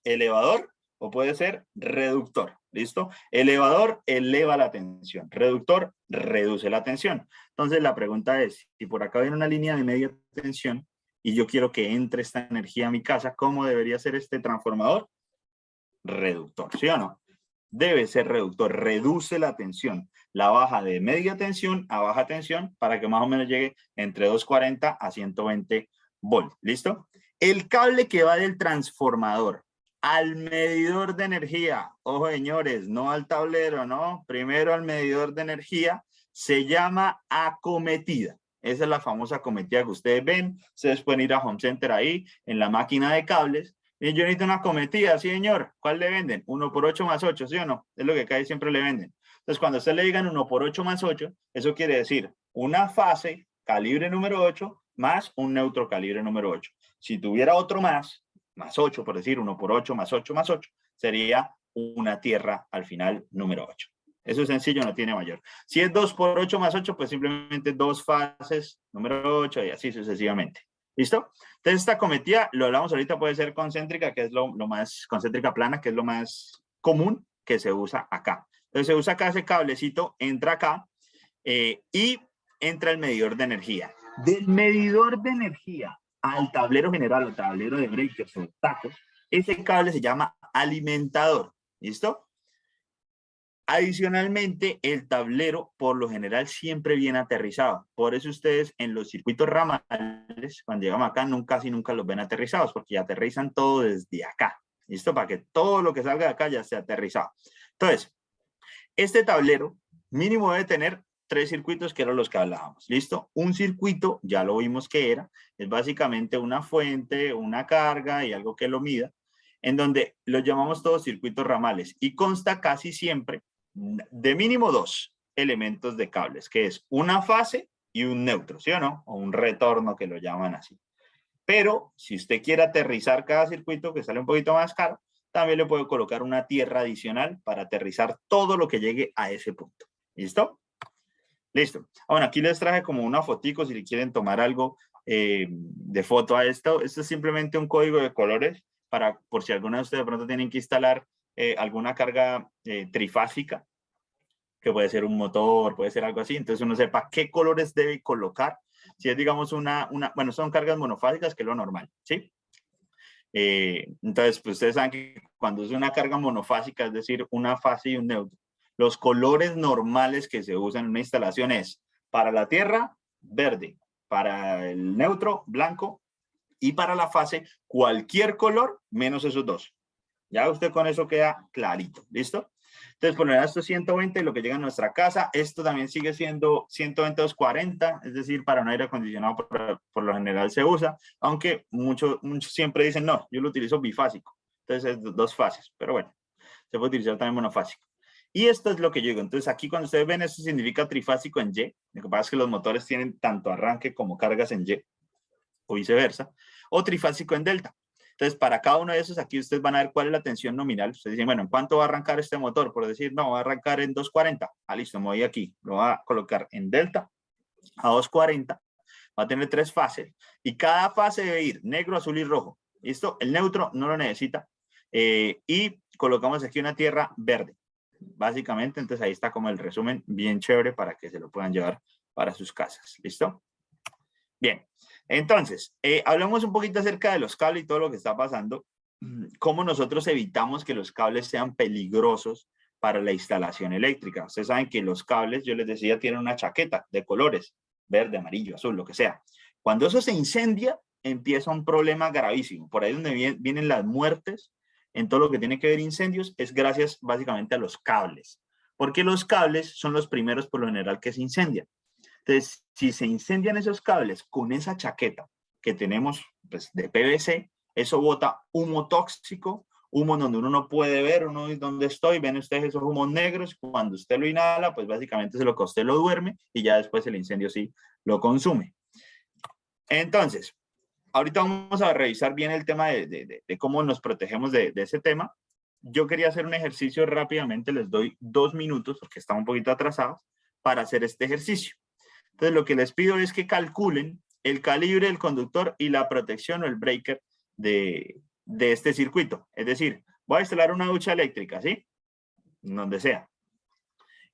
Elevador o puede ser reductor, ¿listo? Elevador eleva la tensión, reductor reduce la tensión. Entonces la pregunta es, si por acá viene una línea de media tensión y yo quiero que entre esta energía a mi casa, ¿cómo debería ser este transformador? Reductor, ¿sí o no? Debe ser reductor, reduce la tensión, la baja de media tensión a baja tensión para que más o menos llegue entre 240 a 120 volts, ¿listo? El cable que va del transformador al medidor de energía, ojo señores, no al tablero, ¿no? Primero al medidor de energía, se llama acometida. Esa es la famosa acometida que ustedes ven. Ustedes pueden ir a Home Center ahí, en la máquina de cables. Y yo necesito una acometida, sí señor. ¿Cuál le venden? 1 por 8 más 8, ¿sí o no? Es lo que casi siempre le venden. Entonces, cuando a usted le digan 1 por 8 más 8, eso quiere decir una fase calibre número 8 más un neutro calibre número 8. Si tuviera otro más 8, por decir 1 por 8 más 8 más 8, sería una tierra al final número 8. Eso es sencillo, no tiene mayor. Si es 2 por 8 más 8, pues simplemente dos fases número 8 y así sucesivamente. ¿Listo? Entonces esta acometida, lo hablamos ahorita, puede ser concéntrica, que es lo más, concéntrica plana, que es lo más común que se usa acá. Entonces se usa acá ese cablecito, entra acá y entra el medidor de energía. Del medidor de energía al tablero general, o tablero de breakers o tacos, ese cable se llama alimentador. ¿Listo? Adicionalmente, el tablero por lo general siempre viene aterrizado. Por eso ustedes en los circuitos ramales, cuando llegamos acá, casi nunca los ven aterrizados, porque ya aterrizan todo desde acá. ¿Listo? Para que todo lo que salga de acá ya esté aterrizado. Entonces, este tablero mínimo debe tener 3 circuitos que eran los que hablábamos. ¿Listo? Un circuito, ya lo vimos que era, es básicamente una fuente, una carga y algo que lo mida, en donde los llamamos todos circuitos ramales y consta casi siempre de mínimo 2 elementos de cables, que es una fase y un neutro, ¿sí o no? O un retorno que lo llaman así. Pero si usted quiere aterrizar cada circuito, que sale un poquito más caro, también le puedo colocar una tierra adicional para aterrizar todo lo que llegue a ese punto. ¿Listo? Listo. Bueno, aquí les traje como una fotico si le quieren tomar algo de foto a esto. Esto es simplemente un código de colores para, por si alguna de ustedes de pronto tienen que instalar alguna carga trifásica, que puede ser un motor, puede ser algo así. Entonces uno sepa qué colores debe colocar. Si es, digamos, bueno, son cargas monofásicas, que es lo normal, ¿sí? Entonces, pues ustedes saben que cuando es una carga monofásica, es decir, una fase y un neutro, los colores normales que se usan en una instalación es para la tierra, verde, para el neutro, blanco, y para la fase, cualquier color menos esos dos. Ya usted con eso queda clarito, ¿listo? Entonces, por lo menos esto es 120, lo que llega a nuestra casa. Esto también sigue siendo 120-240, es decir, para un aire acondicionado por lo general se usa, aunque muchos siempre dicen, no, yo lo utilizo bifásico. Entonces, es 2 fases, pero bueno, se puede utilizar también monofásico. Y esto es lo que llega. Entonces, aquí cuando ustedes ven, esto significa trifásico en Y. Lo que pasa es que los motores tienen tanto arranque como cargas en Y, o viceversa, o trifásico en delta. Entonces, para cada uno de esos, aquí ustedes van a ver cuál es la tensión nominal. Ustedes dicen, bueno, ¿en cuánto va a arrancar este motor? Por decir, no, va a arrancar en 240. Ah, listo, me voy aquí. Lo voy a colocar en delta a 240. Va a tener 3 fases. Y cada fase debe ir negro, azul y rojo. ¿Listo? El neutro no lo necesita. Y colocamos aquí una tierra verde. Básicamente, entonces ahí está como el resumen bien chévere para que se lo puedan llevar para sus casas. ¿Listo? Bien. Entonces, hablamos un poquito acerca de los cables y todo lo que está pasando. ¿Cómo nosotros evitamos que los cables sean peligrosos para la instalación eléctrica? Ustedes saben que los cables, yo les decía, tienen una chaqueta de colores, verde, amarillo, azul, lo que sea. Cuando eso se incendia, empieza un problema gravísimo. Por ahí donde vienen las muertes en todo lo que tiene que ver incendios, es gracias básicamente a los cables. Porque los cables son los primeros por lo general que se incendian. Entonces, si se incendian esos cables con esa chaqueta que tenemos pues, de PVC, eso bota humo tóxico, humos donde uno no puede ver, uno donde estoy, ven ustedes esos humos negros, cuando usted lo inhala, pues básicamente es lo que usted lo duerme y ya después el incendio sí lo consume. Entonces, ahorita vamos a revisar bien el tema de cómo nos protegemos de ese tema. Yo quería hacer un ejercicio rápidamente, les doy 2 minutos porque estamos un poquito atrasados para hacer este ejercicio. Entonces, lo que les pido es que calculen el calibre del conductor y la protección o el breaker de este circuito. Es decir, voy a instalar una ducha eléctrica, ¿sí? Donde sea.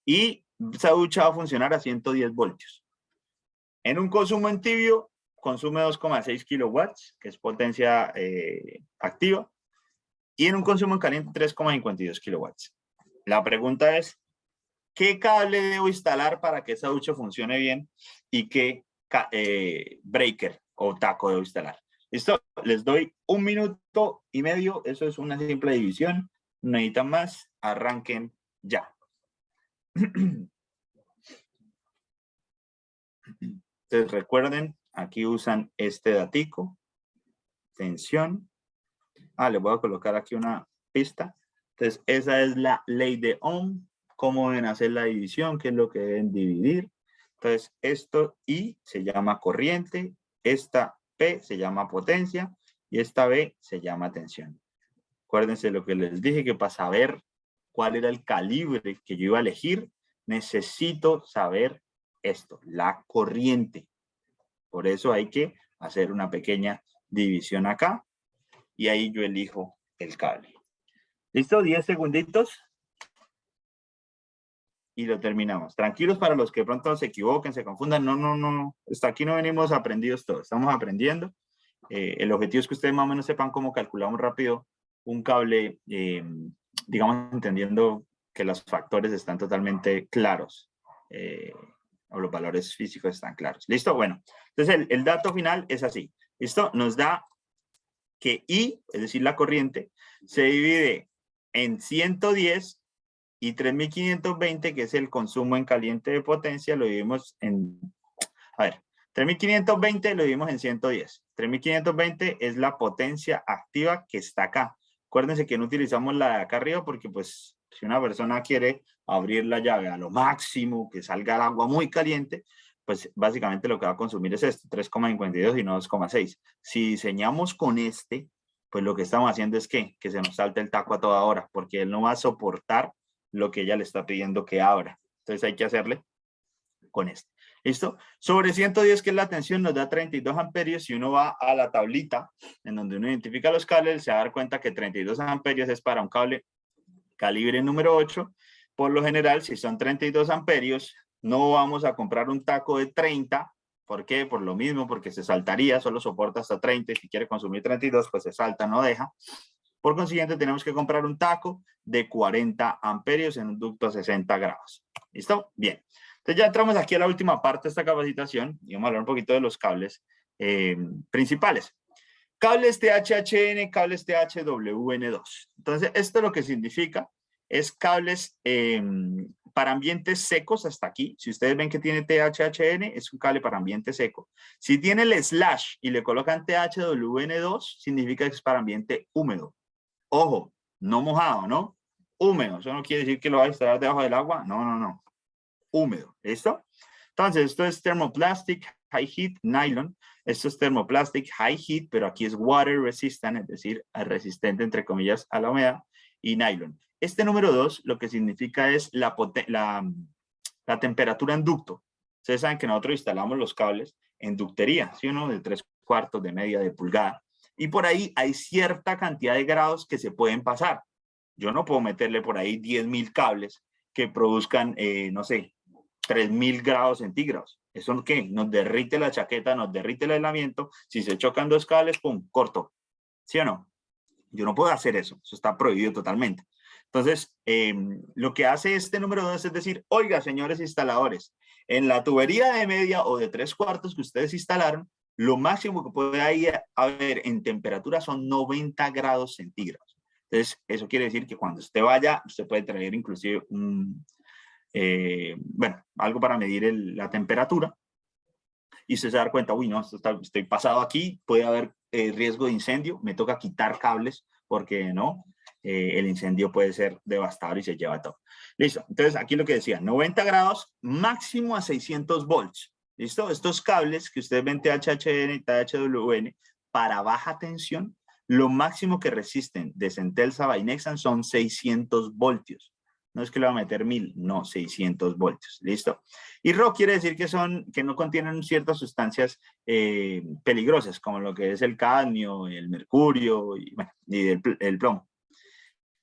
Y esa ducha va a funcionar a 110 voltios. En un consumo en tibio, consume 2,6 kilowatts, que es potencia activa. Y en un consumo en caliente, 3,52 kilowatts. La pregunta es, ¿qué cable debo instalar para que esa ducha funcione bien? ¿Y qué breaker o taco debo instalar? ¿Listo? Les doy 1 minuto y medio. Eso es una simple división. No necesitan más. Arranquen ya. Entonces recuerden, aquí usan este datico. Tensión. Les voy a colocar aquí una pista. Entonces esa es la ley de Ohm. Cómo deben hacer la división, qué es lo que deben dividir. Entonces esto I se llama corriente, esta P se llama potencia y esta B se llama tensión. Acuérdense lo que les dije, que para saber cuál era el calibre que yo iba a elegir, necesito saber esto, la corriente. Por eso hay que hacer una pequeña división acá y ahí yo elijo el cable. ¿Listo? 10 segunditos y lo terminamos. Tranquilos para los que de pronto se equivoquen, se confundan. No. Hasta aquí no venimos aprendidos todos. Estamos aprendiendo. El objetivo es que ustedes más o menos sepan cómo calculamos rápido un cable, digamos, entendiendo que los factores están totalmente claros. O los valores físicos están claros. ¿Listo? Bueno, entonces el dato final es así. ¿Listo? Nos da que I, es decir, la corriente, se divide en 110 y 3520, que es el consumo en caliente de potencia, lo dividimos en, 3520 lo dividimos en 110. 3520 es la potencia activa que está acá. Acuérdense que no utilizamos la de acá arriba porque, pues, si una persona quiere abrir la llave a lo máximo, que salga el agua muy caliente, pues básicamente lo que va a consumir es esto, 3,52 y no 2,6. Si diseñamos con este, pues lo que estamos haciendo es que se nos salte el taco a toda hora, porque él no va a soportar lo que ella le está pidiendo que abra. Entonces hay que hacerle con este. ¿Listo? Sobre 110, que es la tensión, nos da 32 amperios. Si uno va a la tablita en donde uno identifica los cables, se va a dar cuenta que 32 amperios es para un cable calibre número 8. Por lo general, si son 32 amperios, no vamos a comprar un taco de 30. ¿Por qué? Por lo mismo, porque se saltaría, solo soporta hasta 30 y si quiere consumir 32, pues se salta, no deja. Por consiguiente, tenemos que comprar un taco de 40 amperios en un ducto a 60 grados. ¿Listo? Bien. Entonces ya entramos aquí a la última parte de esta capacitación y vamos a hablar un poquito de los cables principales. Cables THHN, cables THWN2. Entonces, esto lo que significa es cables para ambientes secos hasta aquí. Si ustedes ven que tiene THHN, es un cable para ambiente seco. Si tiene el slash y le colocan THWN2, significa que es para ambiente húmedo. Ojo, no mojado, ¿no? Húmedo. Eso no quiere decir que lo va a instalar debajo del agua. No. Húmedo. ¿Listo? Entonces, esto es thermoplastic, high heat, nylon. Esto es thermoplastic, high heat, pero aquí es water resistant, es decir, resistente, entre comillas, a la humedad, y nylon. Este número 2 lo que significa es la temperatura en ducto. Ustedes saben que nosotros instalamos los cables en ductería, ¿sí o no? De 3/4, de media, de pulgada. Y por ahí hay cierta cantidad de grados que se pueden pasar. Yo no puedo meterle por ahí 10.000 cables que produzcan, no sé, 3.000 grados centígrados. ¿Eso qué? Nos derrite la chaqueta, nos derrite el aislamiento. Si se chocan 2 cables, ¡pum!, corto. ¿Sí o no? Yo no puedo hacer eso. Eso está prohibido totalmente. Entonces, lo que hace este número 2 es decir, oiga, señores instaladores, en la tubería de media o de 3/4 que ustedes instalaron, lo máximo que puede haber en temperatura son 90 grados centígrados. Entonces, eso quiere decir que cuando usted vaya, usted puede traer inclusive algo para medir la temperatura y usted se da cuenta, uy, no, estoy pasado aquí, puede haber riesgo de incendio, me toca quitar cables porque no. el incendio puede ser devastador y se lleva todo. Listo, entonces aquí lo que decía, 90 grados máximo a 600 volts. ¿Listo? Estos cables que ustedes ven THHN y THWN para baja tensión, lo máximo que resisten de Centelsa by Nexan son 600 voltios. No es que le va a meter 1000, no, 600 voltios. ¿Listo? Y RO quiere decir que no contienen ciertas sustancias peligrosas, como lo que es el cadmio, el mercurio y, bueno, y el plomo.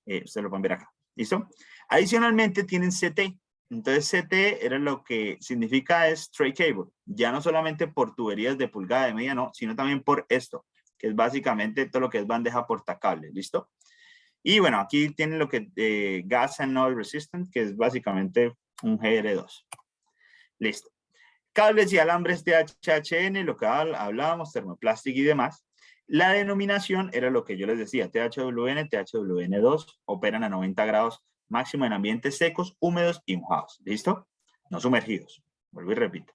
Ustedes lo pueden ver acá. ¿Listo? Adicionalmente tienen CT. Entonces CT era lo que significa es tray cable. Ya no solamente por tuberías de pulgada de media, no, sino también por esto, que es básicamente todo lo que es bandeja portacable. ¿Listo? Y bueno, aquí tienen lo que Gas and Oil Resistant, que es básicamente un GR2. Listo. Cables y alambres de HHN, lo que hablábamos, termoplástico y demás. La denominación era lo que yo les decía, THWN, THWN2, operan a 90 grados máximo en ambientes secos, húmedos y mojados. ¿Listo? No sumergidos. Vuelvo y repito.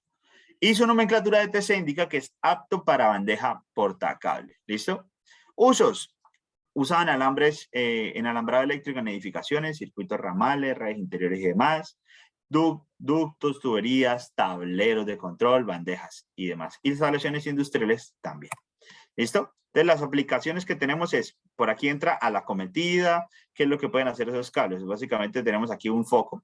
Y su nomenclatura de TC indica que es apto para bandeja portacable. ¿Listo? Usos. Usaban alambres en alambrado eléctrico en edificaciones, circuitos ramales, redes interiores y demás, ductos, tuberías, tableros de control, bandejas y demás. Instalaciones industriales también. ¿Listo? Entonces, las aplicaciones que tenemos es, por aquí entra a la acometida, ¿qué es lo que pueden hacer esos cables? Básicamente tenemos aquí un foco,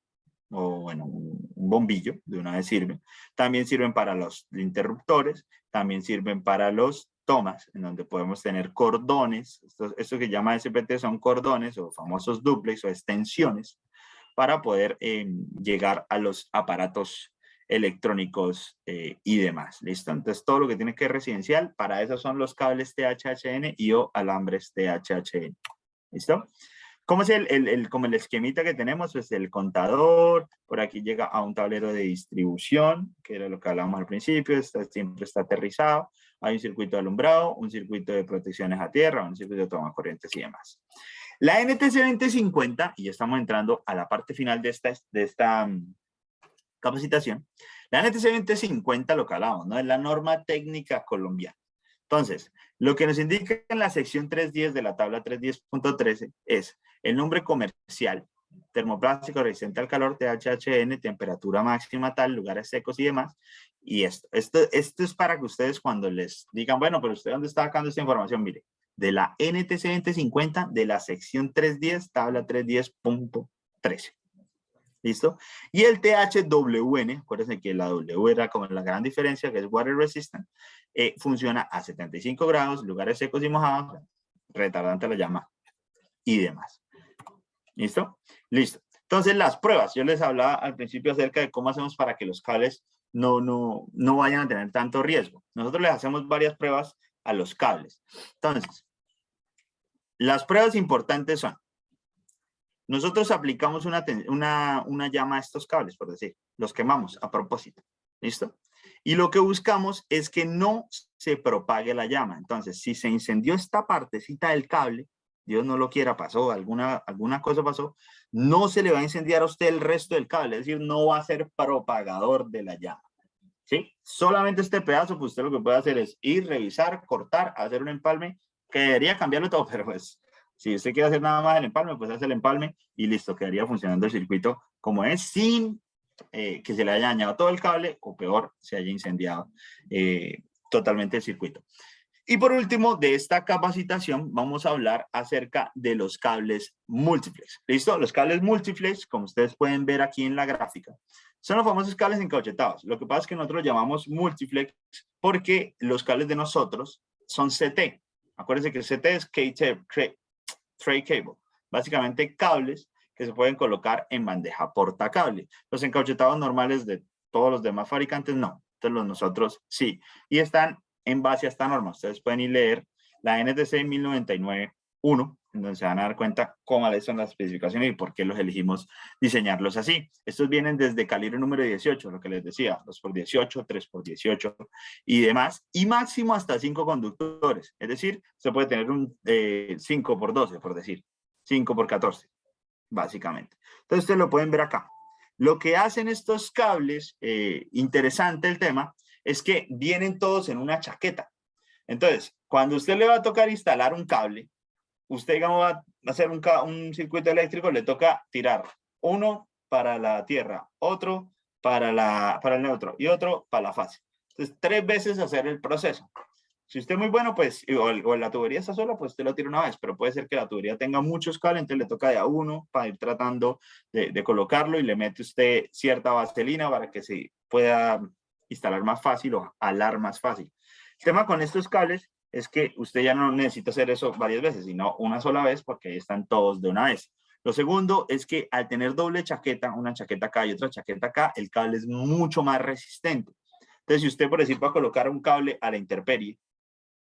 o bueno, un bombillo, de una vez sirve. También sirven para los interruptores, también sirven para los tomas, en donde podemos tener cordones. Esto que llama SPT son cordones o famosos duplex o extensiones para poder llegar a los aparatos electrónicos y demás. ¿Listo? Entonces, todo lo que tiene que ver residencial, para eso son los cables THHN y o alambres THHN. ¿Listo? ¿Cómo es como el esquemita que tenemos? Pues el contador, por aquí llega a un tablero de distribución, que era lo que hablábamos al principio, siempre está aterrizado. Hay un circuito de alumbrado, un circuito de protecciones a tierra, un circuito de toma corrientes y demás. La NTC 2050, y ya estamos entrando a la parte final de esta capacitación, la NTC 2050, lo que hablábamos, ¿no? Es la norma técnica colombiana. Entonces, lo que nos indica en la sección 310 de la tabla 310.13 es el nombre comercial, termoplástico resistente al calor, THHN, temperatura máxima tal, lugares secos y demás. Y esto es para que ustedes cuando les digan, bueno, pero usted ¿dónde está sacando esta información? Mire, de la NTC 2050 de la sección 310, tabla 310.13. ¿Listo? Y el THWN, acuérdense que la W era como la gran diferencia, que es Water Resistant, funciona a 75 grados, lugares secos y mojados, retardante la llama y demás. ¿Listo? Listo. Entonces, las pruebas. Yo les hablaba al principio acerca de cómo hacemos para que los cables no vayan a tener tanto riesgo. Nosotros les hacemos varias pruebas a los cables. Entonces, las pruebas importantes son, nosotros aplicamos una llama a estos cables, por decir, los quemamos a propósito, ¿listo? Y lo que buscamos es que no se propague la llama. Entonces, si se incendió esta partecita del cable, Dios no lo quiera, pasó, alguna cosa pasó, no se le va a incendiar a usted el resto del cable, es decir, no va a ser propagador de la llama, ¿sí? Solamente este pedazo, pues usted lo que puede hacer es ir, revisar, cortar, hacer un empalme, que debería cambiarlo todo, pero pues si usted quiere hacer nada más el empalme, pues hace el empalme y listo, quedaría funcionando el circuito como es, sin que se le haya dañado todo el cable o peor, se haya incendiado totalmente el circuito. Y por último, de esta capacitación vamos a hablar acerca de los cables multiflex. ¿Listo? Los cables multiflex, como ustedes pueden ver aquí en la gráfica, son los famosos cables encauchetados. Lo que pasa es que nosotros llamamos multiflex porque los cables de nosotros son CT. Acuérdense que CT es tray cable, básicamente cables que se pueden colocar en bandeja portacable. Los encauchetados normales de todos los demás fabricantes no, entonces los nosotros sí, y están en base a esta norma. Ustedes pueden ir a leer la NTC 1099-1, en donde se van a dar cuenta cómo son las especificaciones y por qué los elegimos diseñarlos así. Estos vienen desde calibre número 18, lo que les decía, 2x18, 3x18 y demás, y máximo hasta 5 conductores. Es decir, se puede tener un 5x12, por decir, 5x14, básicamente. Entonces, ustedes lo pueden ver acá. Lo que hacen estos cables, interesante el tema, es que vienen todos en una chaqueta. Entonces, cuando usted le va a tocar instalar un cable, usted, digamos, va a hacer un circuito eléctrico, le toca tirar uno para la tierra, otro para el neutro y otro para la fase. Entonces, 3 veces hacer el proceso. Si usted es muy bueno, pues, o la tubería está sola, pues usted lo tira una vez, pero puede ser que la tubería tenga muchos cables, entonces le toca de a uno para ir tratando de colocarlo y le mete usted cierta vaselina para que se pueda instalar más fácil o alar más fácil. El tema con estos cables es que usted ya no necesita hacer eso varias veces, sino una sola vez porque ahí están todos de una vez. Lo segundo es que al tener doble chaqueta, una chaqueta acá y otra chaqueta acá, el cable es mucho más resistente. Entonces, si usted, por decir, va a colocar un cable a la intemperie,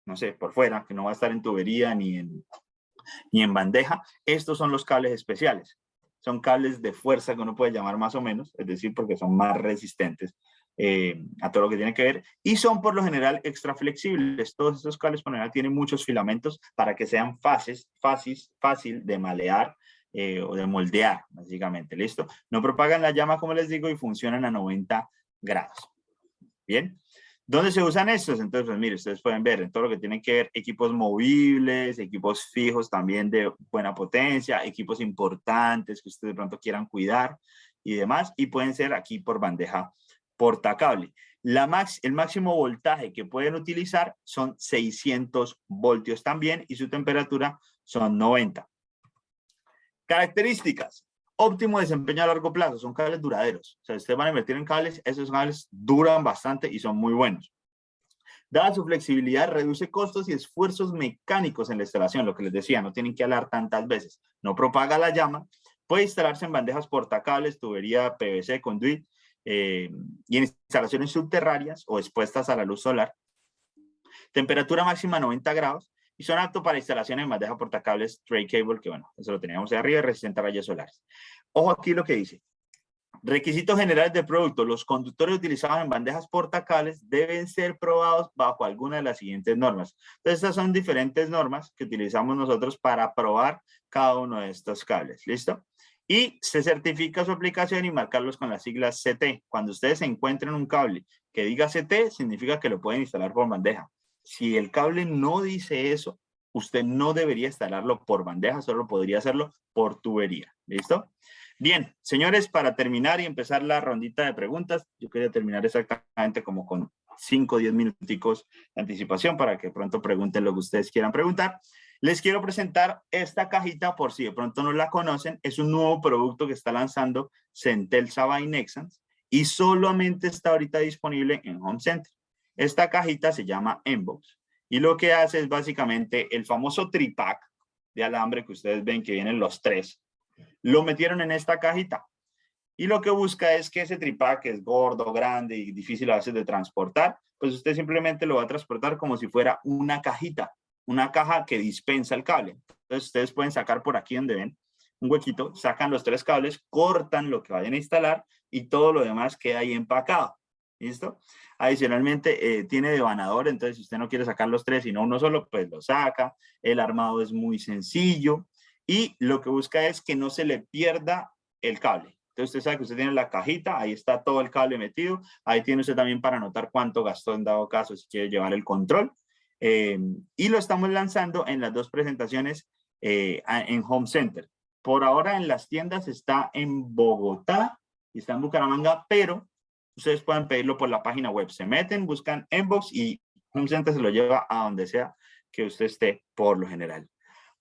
no sé, por fuera, que no va a estar en tubería ni en bandeja, estos son los cables especiales. Son cables de fuerza que uno puede llamar más o menos, es decir, porque son más resistentes a todo lo que tiene que ver, y son por lo general extra flexibles. Todos estos cables por lo general tienen muchos filamentos para que sean fácil de malear o de moldear, básicamente, ¿listo? No propagan la llama, como les digo, y funcionan a 90 grados. Bien. ¿Dónde se usan estos? Entonces, pues mire, ustedes pueden ver en todo lo que tiene que ver equipos movibles, equipos fijos también de buena potencia, equipos importantes que ustedes de pronto quieran cuidar y demás, y pueden ser aquí por bandeja portacable. El máximo voltaje que pueden utilizar son 600 voltios también y su temperatura son 90. Características. Óptimo desempeño a largo plazo, son cables duraderos. O sea, ustedes van a invertir en cables, esos cables duran bastante y son muy buenos. Dada su flexibilidad, reduce costos y esfuerzos mecánicos en la instalación, lo que les decía, no tienen que alar tantas veces. No propaga la llama, puede instalarse en bandejas portacables, tubería PVC, conduit, y en instalaciones subterráneas o expuestas a la luz solar. Temperatura máxima 90 grados. Y son aptos para instalaciones en bandeja portacables tray cable, que bueno, eso lo teníamos ahí arriba, resistente a rayos solares. Ojo aquí lo que dice. Requisitos generales del producto. Los conductores utilizados en bandejas portacables deben ser probados bajo alguna de las siguientes normas. Entonces, estas son diferentes normas que utilizamos nosotros para probar cada uno de estos cables. ¿Listo? Y se certifica su aplicación y marcarlos con las siglas CT. Cuando ustedes encuentren un cable que diga CT, significa que lo pueden instalar por bandeja. Si el cable no dice eso, usted no debería instalarlo por bandeja, solo podría hacerlo por tubería. ¿Listo? Bien, señores, para terminar y empezar la rondita de preguntas, yo quería terminar exactamente como con 5 o 10 minuticos de anticipación para que pronto pregunten lo que ustedes quieran preguntar. Les quiero presentar esta cajita por si de pronto no la conocen. Es un nuevo producto que está lanzando Centelsa by Nexans y solamente está ahorita disponible en Home Center. Esta cajita se llama Enbox y lo que hace es básicamente el famoso tripack de alambre que ustedes ven que vienen los 3. Lo metieron en esta cajita y lo que busca es que ese tripack, que es gordo, grande y difícil a veces de transportar, pues usted simplemente lo va a transportar como si fuera una cajita, una caja que dispensa el cable. Entonces ustedes pueden sacar por aquí donde ven un huequito, sacan los 3 cables, cortan lo que vayan a instalar y todo lo demás queda ahí empacado. ¿Listo? Adicionalmente, tiene devanador, entonces si usted no quiere sacar los 3, sino uno solo, pues lo saca. El armado es muy sencillo y lo que busca es que no se le pierda el cable. Entonces usted sabe que usted tiene la cajita, ahí está todo el cable metido, ahí tiene usted también para anotar cuánto gastó en dado caso si quiere llevar el control. Y lo estamos lanzando en las 2 presentaciones en Home Center. Por ahora en las tiendas está en Bogotá y está en Bucaramanga, pero ustedes pueden pedirlo por la página web. Se meten, buscan Enbox y Home Center se lo lleva a donde sea que usted esté por lo general.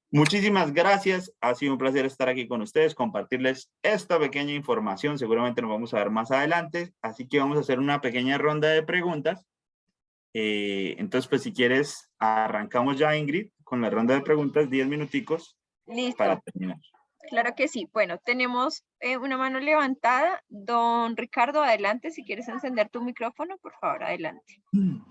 Muchísimas gracias. Ha sido un placer estar aquí con ustedes, compartirles esta pequeña información. Seguramente nos vamos a ver más adelante. Así que vamos a hacer una pequeña ronda de preguntas. Entonces, pues si quieres, arrancamos ya, Ingrid, con la ronda de preguntas, 10 minuticos. Listo. Para terminar. Claro que sí. Bueno, tenemos una mano levantada. Don Ricardo, adelante. Si quieres encender tu micrófono, por favor, adelante.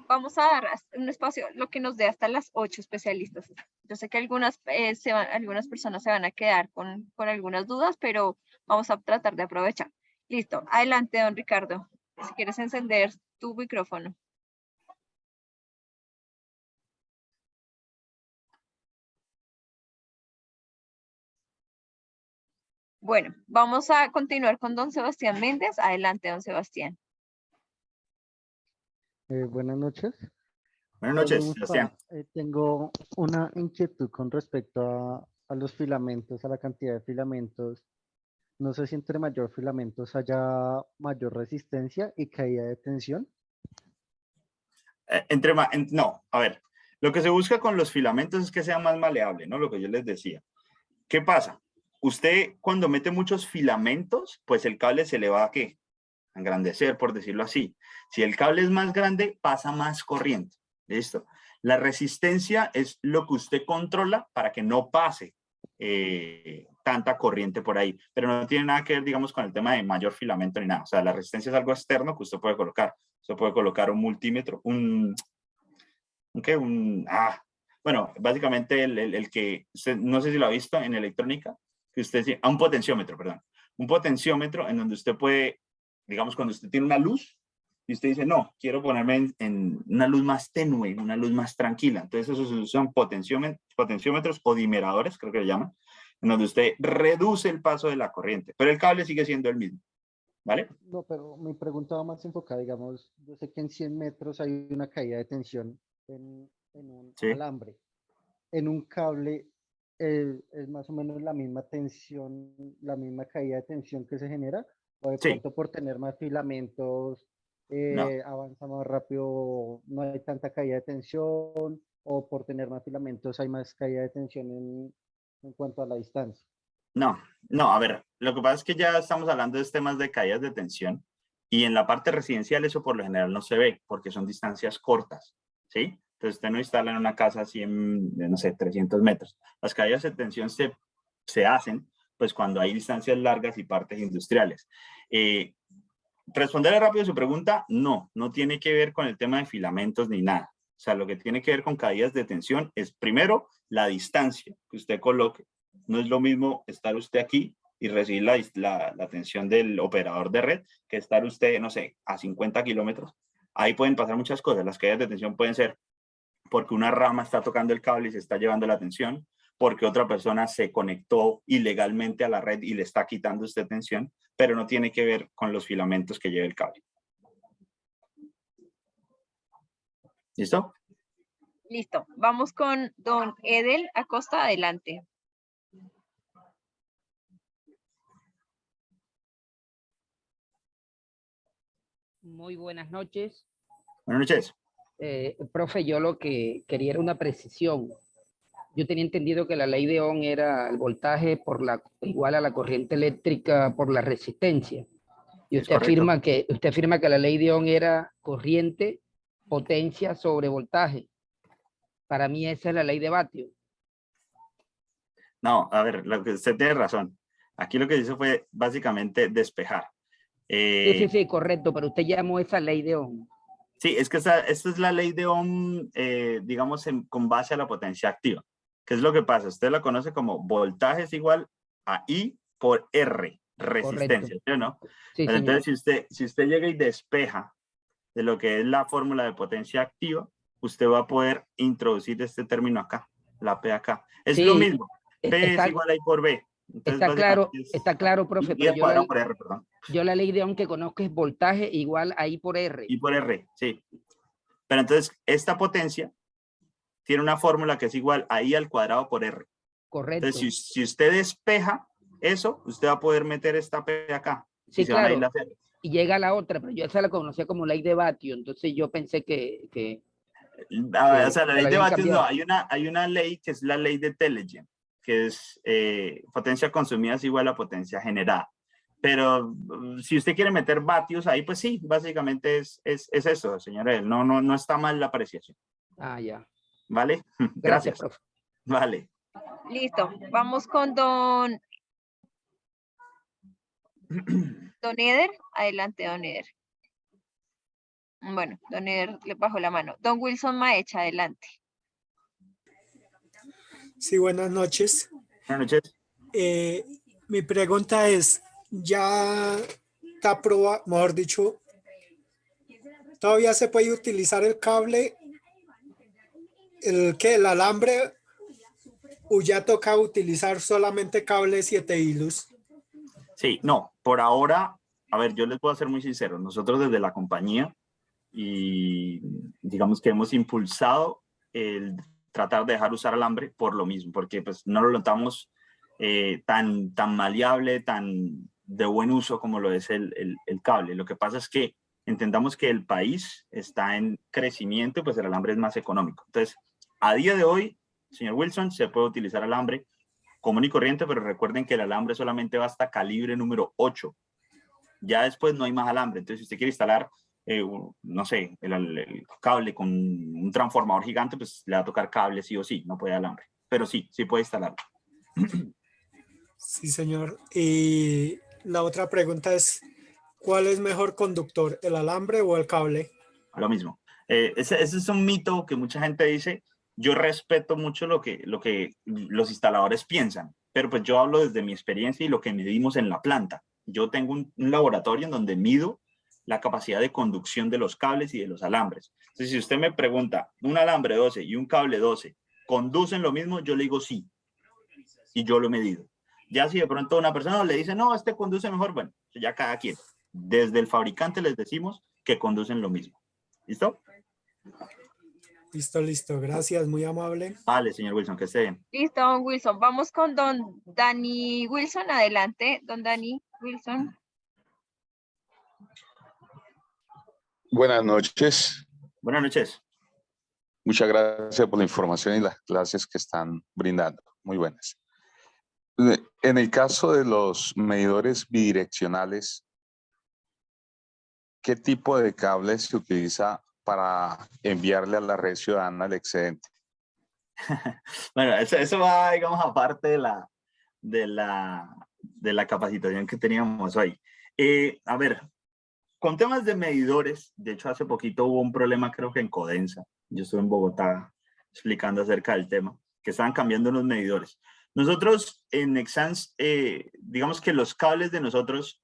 Vamos a dar un espacio, lo que nos dé hasta las 8 especialistas. Yo sé que algunas personas se van a quedar con algunas dudas, pero vamos a tratar de aprovechar. Listo. Adelante, don Ricardo. Si quieres encender tu micrófono. Bueno, vamos a continuar con don Sebastián Méndez. Adelante, don Sebastián. Buenas noches. Buenas Profe noches, Sebastián. Gustavo, tengo una inquietud con respecto a los filamentos, a la cantidad de filamentos. No sé si entre mayor filamentos haya mayor resistencia y caída de tensión. No, a ver, lo que se busca con los filamentos es que sea más maleable, ¿no? Lo que yo les decía. ¿Qué pasa? Usted cuando mete muchos filamentos, pues el cable se le va a ¿qué? A engrandecer, por decirlo así. Si el cable es más grande, pasa más corriente. ¿Listo? La resistencia es lo que usted controla para que no pase tanta corriente por ahí, pero no tiene nada que ver, digamos, con el tema de mayor filamento ni nada. O sea, la resistencia es algo externo que usted puede colocar. Usted puede colocar un multímetro, ¿qué? Bueno, básicamente el que, usted, no sé si lo ha visto en electrónica, que usted, un potenciómetro, perdón. Un potenciómetro en donde usted puede, digamos, cuando usted tiene una luz, y usted dice, no, quiero ponerme en una luz más tenue, una luz más tranquila. Entonces, esos se usan potenciómetros o dimeradores, creo que le llaman, en donde usted reduce el paso de la corriente, pero el cable sigue siendo el mismo, ¿vale? No, pero mi pregunta va más enfocada, digamos, yo sé que en 100 metros hay una caída de tensión en un Sí. alambre. En un cable es más o menos la misma tensión, la misma caída de tensión que se genera, o de Sí. pronto por tener más filamentos No. avanza más rápido, no hay tanta caída de tensión, o por tener más filamentos hay más caída de tensión en cuanto a la distancia. No, a ver, lo que pasa es que ya estamos hablando de temas de caídas de tensión y en la parte residencial eso por lo general no se ve porque son distancias cortas, ¿sí? Entonces usted no instala en una casa así en, no sé, 300 metros. Las caídas de tensión se hacen pues cuando hay distancias largas y partes industriales. Responderle rápido a su pregunta, no tiene que ver con el tema de filamentos ni nada. O sea, lo que tiene que ver con caídas de tensión es primero la distancia que usted coloque. No es lo mismo estar usted aquí y recibir la tensión del operador de red que estar usted, no sé, a 50 kilómetros. Ahí pueden pasar muchas cosas. Las caídas de tensión pueden ser porque una rama está tocando el cable y se está llevando la tensión, porque otra persona se conectó ilegalmente a la red y le está quitando usted tensión, pero no tiene que ver con los filamentos que lleva el cable. ¿Listo? Listo. Vamos con don Edel Acosta, adelante. Muy buenas noches. Buenas noches. Profe, yo lo que quería era una precisión. Yo tenía entendido que la ley de Ohm era el voltaje igual a la corriente eléctrica por la resistencia. Y Es correcto. usted afirma que la ley de Ohm era corriente, potencia sobre voltaje. Para mí esa es la ley de Vatio. No, a ver, lo que usted tiene razón. Aquí lo que hizo fue básicamente despejar. Sí, correcto, pero usted llamó esa ley de Ohm. Sí, es que esta es la ley de Ohm, digamos, con base a la potencia activa. ¿Qué es lo que pasa? Usted la conoce como voltaje es igual a I por R, resistencia, ¿sí o no? Sí, Pero señor. entonces, si usted llega y despeja de lo que es la fórmula de potencia activa, usted va a poder introducir este término acá, la P acá. Es Sí, lo mismo, P es igual a I por B. Entonces, está claro, profe, I pero al cuadrado por R, perdón. yo la ley de Ohm que conozco es voltaje igual a I por R. I por R, sí. Pero entonces, esta potencia tiene una fórmula que es igual a I al cuadrado por R. Correcto. Entonces, si usted despeja eso, usted va a poder meter esta P acá. Sí, y se van a ir claro. las R. Y llega la otra, pero yo esa la conocía como ley de Vatio, entonces yo pensé O sea, la ley la de habían vatios no, cambiado. hay una ley que es la ley de Telegen, que es potencia consumida es igual a potencia generada. Pero si usted quiere meter vatios ahí, pues sí, básicamente es eso, señora. No está mal la apreciación. Ah, ya. ¿Vale? Gracias, Gracias. profe. Vale. Listo. Vamos con don Eder. Adelante, don Eder. Bueno, don Eder le bajó la mano. Don Wilson Maecha, adelante. Sí, buenas noches. Buenas noches. Mi pregunta es, ¿ya está aprobado, mejor dicho, todavía se puede utilizar el cable, el alambre, o ya toca utilizar solamente cable 7 hilos? Sí, no, por ahora, a ver, yo les puedo ser muy sincero. Nosotros desde la compañía y digamos que hemos impulsado el tratar de dejar usar alambre por lo mismo, porque pues no lo notamos tan maleable, tan de buen uso como lo es el cable. Lo que pasa es que entendamos que el país está en crecimiento, pues el alambre es más económico. Entonces, a día de hoy, señor Wilson, se puede utilizar alambre común y corriente, pero recuerden que el alambre solamente va hasta calibre número 8. Ya después no hay más alambre. Entonces, si usted quiere instalar, no sé, el cable con un transformador gigante, pues le va a tocar cable sí o sí, no puede alambre. Pero sí, sí puede instalarlo. Sí, señor. Y la otra pregunta es, ¿cuál es mejor conductor, el alambre o el cable? Lo mismo. Ese es un mito que mucha gente dice. Yo respeto mucho lo que los instaladores piensan, pero pues yo hablo desde mi experiencia y lo que medimos en la planta. Yo tengo un laboratorio en donde mido la capacidad de conducción de los cables y de los alambres. Entonces, si usted me pregunta, un alambre 12 y un cable 12, ¿conducen lo mismo? Yo le digo sí, y yo lo he medido. Ya si de pronto una persona le dice, no, este conduce mejor, bueno, ya cada quien. Desde el fabricante les decimos que conducen lo mismo. ¿Listo? Listo, listo. Gracias, muy amable. Vale, señor Wilson, que esté bien. Listo, don Wilson. Vamos con don Dani Wilson. Adelante, don Dani Wilson. Buenas noches. Buenas noches. Muchas gracias por la información y las clases que están brindando. Muy buenas. En el caso de los medidores bidireccionales, ¿qué tipo de cable se utiliza para enviarle a la red ciudadana el excedente? Bueno, eso va, digamos, aparte de la capacitación que teníamos hoy. A ver, con temas de medidores, de hecho, hace poquito hubo un problema, creo que en Codensa. Yo estuve en Bogotá explicando acerca del tema, que estaban cambiando los medidores. Nosotros en Nexans, digamos que los cables de nosotros,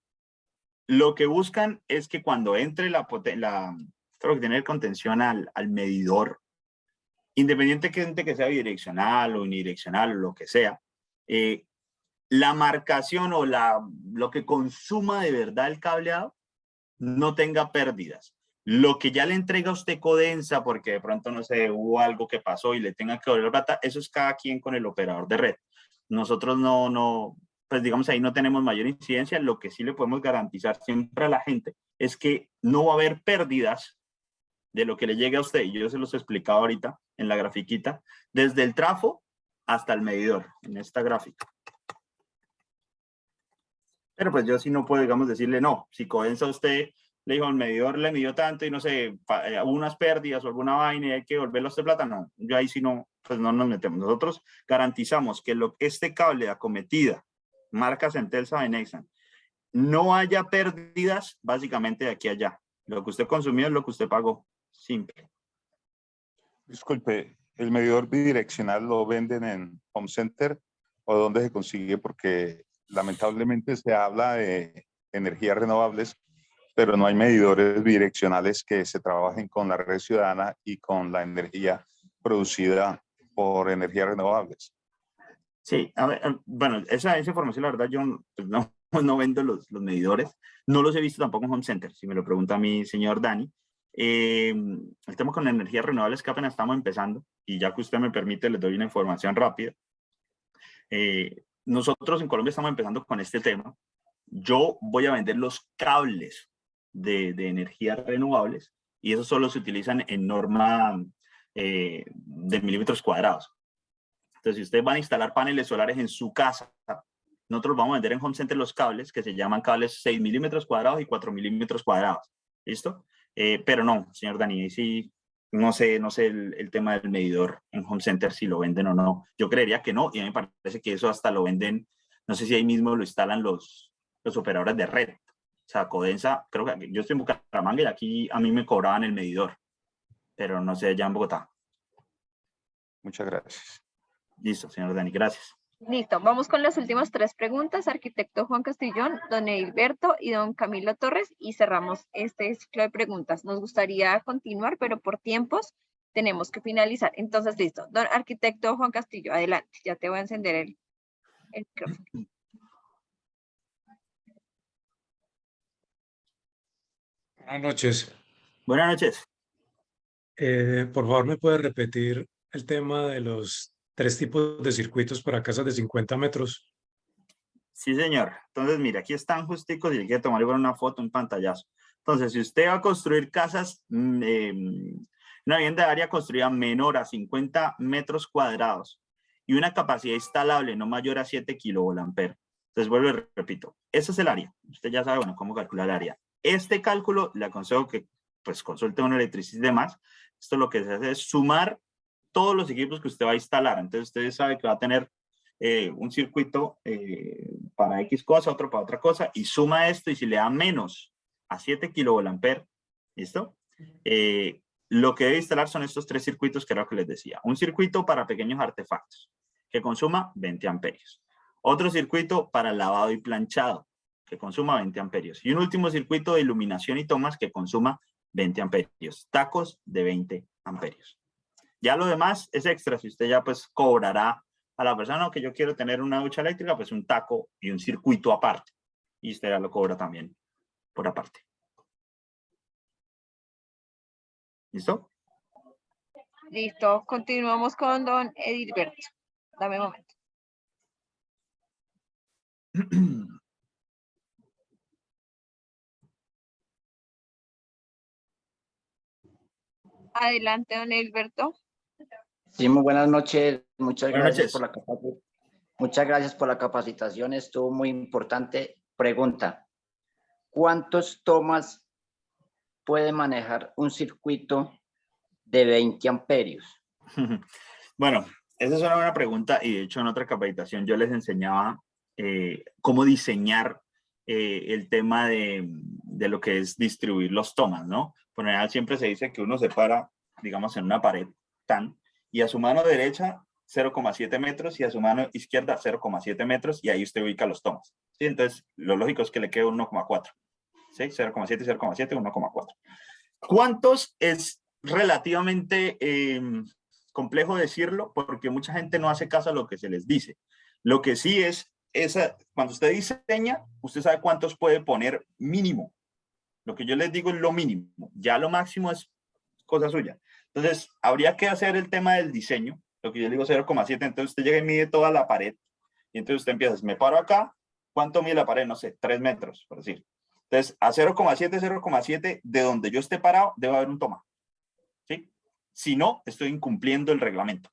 lo que buscan es que cuando entre creo que tiene contención al medidor, independientemente que sea bidireccional o unidireccional o lo que sea, la marcación o lo que consuma de verdad el cableado no tenga pérdidas. Lo que ya le entrega a usted Codensa, porque de pronto, no sé, hubo algo que pasó y le tenga que volver plata, eso es cada quien con el operador de red. Nosotros pues digamos ahí no tenemos mayor incidencia. Lo que sí le podemos garantizar siempre a la gente es que no va a haber pérdidas de lo que le llegue a usted. Y yo se los he explicado ahorita en la grafiquita, desde el trafo hasta el medidor, en esta gráfica. Pero pues yo sí no puedo, digamos, decirle no. Si Codensa usted le dijo, el medidor le midió tanto y no sé, hubo unas pérdidas o alguna vaina y hay que volverlo a usted plata, no. Yo ahí sí no, pues no nos metemos. Nosotros garantizamos que este cable de acometida, marca Centelsa de Nexan, no haya pérdidas básicamente de aquí a allá. Lo que usted consumió es lo que usted pagó. Simple. Disculpe, ¿el medidor bidireccional lo venden en Home Center o dónde se consigue? Porque lamentablemente se habla de energías renovables, pero no hay medidores bidireccionales que se trabajen con la red ciudadana y con la energía producida por energías renovables. Sí, a ver, bueno, esa información, la verdad, yo pues no vendo los medidores. No los he visto tampoco en Home Center, si me lo pregunta a mi señor Dani. El tema con energías renovables que apenas estamos empezando, y ya que usted me permite, les doy una información rápida. Nosotros en Colombia estamos empezando con este tema. Yo voy a vender los cables de energías renovables y esos solo se utilizan en norma de milímetros cuadrados. Entonces, si ustedes van a instalar paneles solares en su casa, nosotros vamos a vender en Home Center los cables que se llaman cables 6 milímetros cuadrados y 4 milímetros cuadrados. ¿Listo? Pero no, señor Dani, sí, no sé el tema del medidor en Home Center, si lo venden o no. Yo creería que no, y a mí me parece que eso hasta lo venden, no sé si ahí mismo lo instalan los operadores de red. O sea, Codensa, creo que yo estoy en Bucaramanga y aquí a mí me cobraban el medidor, pero no sé allá en Bogotá. Muchas gracias. Listo, señor Dani, gracias. Listo, vamos con las últimas 3 preguntas. Arquitecto Juan Castrillón, don Edilberto y don Camilo Torres, y cerramos este ciclo de preguntas. Nos gustaría continuar, pero por tiempos tenemos que finalizar. Entonces, listo. Don Arquitecto Juan Castillo, adelante. Ya te voy a encender el micrófono. Buenas noches. Buenas noches. Por favor, ¿me puede repetir el tema de los 3 tipos de circuitos para casas de 50 metros? Sí, señor. Entonces, mire, aquí están justicos y le quiero tomar igual una foto, un pantallazo. Entonces, si usted va a construir casas, una vivienda de área construida menor a 50 metros cuadrados y una capacidad instalable no mayor a 7 kilovolamperes. Entonces, vuelvo y repito, ese es el área. Usted ya sabe, bueno, cómo calcular el área. Este cálculo le aconsejo que, pues, consulte a un electricista y demás. Esto lo que se hace es sumar todos los equipos que usted va a instalar. Entonces, usted sabe que va a tener un circuito para X cosa, otro para otra cosa, y suma esto, y si le da menos a 7 kilovolamperes, ¿listo? Lo que debe instalar son estos 3 circuitos que era lo que les decía. Un circuito para pequeños artefactos, que consuma 20 amperios. Otro circuito para lavado y planchado, que consuma 20 amperios. Y un último circuito de iluminación y tomas que consuma 20 amperios. Tacos de 20 amperios. Ya lo demás es extra, si usted ya pues cobrará a la persona que yo quiero tener una ducha eléctrica, pues un taco y un circuito aparte. Y usted ya lo cobra también por aparte. ¿Listo? Listo, continuamos con don Edilberto. Dame un momento. Adelante, don Edilberto. Sí, muy buenas noches. Muchas Buenas gracias noches. por la capacitación. Muchas gracias por la capacitación. Estuvo muy importante. Pregunta: ¿cuántos tomas puede manejar un circuito de 20 amperios? Bueno, esa es una buena pregunta y de hecho en otra capacitación yo les enseñaba cómo diseñar el tema de lo que es distribuir los tomas, ¿no? Por lo general siempre se dice que uno se para, digamos, en una pared y a su mano derecha 0,7 metros y a su mano izquierda 0,7 metros y ahí usted ubica los tomas. ¿Sí? Entonces, lo lógico es que le quede 1,4. ¿Sí? 0,7, 0,7, 1,4. ¿Cuántos es relativamente complejo decirlo? Porque mucha gente no hace caso a lo que se les dice. Lo que sí es, cuando usted diseña, usted sabe cuántos puede poner mínimo. Lo que yo les digo es lo mínimo. Ya lo máximo es cosa suya. Entonces, habría que hacer el tema del diseño. Lo que yo digo 0,7. Entonces, usted llega y mide toda la pared. Y entonces usted empieza, me paro acá. ¿Cuánto mide la pared? No sé, 3 metros, por decir. Entonces, a 0,7, 0,7, de donde yo esté parado, debe haber un toma. ¿Sí? Si no, estoy incumpliendo el reglamento.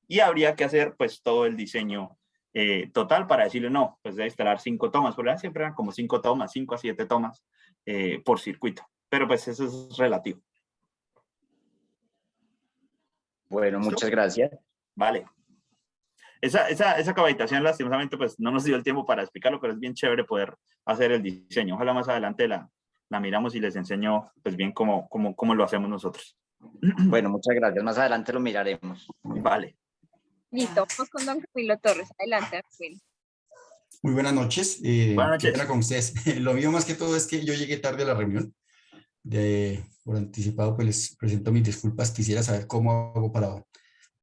Y habría que hacer, pues, todo el diseño total para decirle, no, pues debe instalar 5 tomas. Por siempre eran como 5 tomas, 5 a 7 tomas por circuito. Pero, pues, eso es relativo. Bueno, ¿Listo? muchas gracias. Vale. Esa capacitación, lastimosamente, pues no nos dio el tiempo para explicarlo, pero es bien chévere poder hacer el diseño. Ojalá más adelante la miramos y les enseño pues bien cómo lo hacemos nosotros. Bueno, muchas gracias. Más adelante lo miraremos. Vale. Listo, vamos con don Camilo Torres. Adelante, don Camilo. Muy buenas noches. Buenas Qué noches. pena con ustedes. Lo mío más que todo es que yo llegué tarde a la reunión. Por anticipado, pues les presento mis disculpas. Quisiera saber cómo hago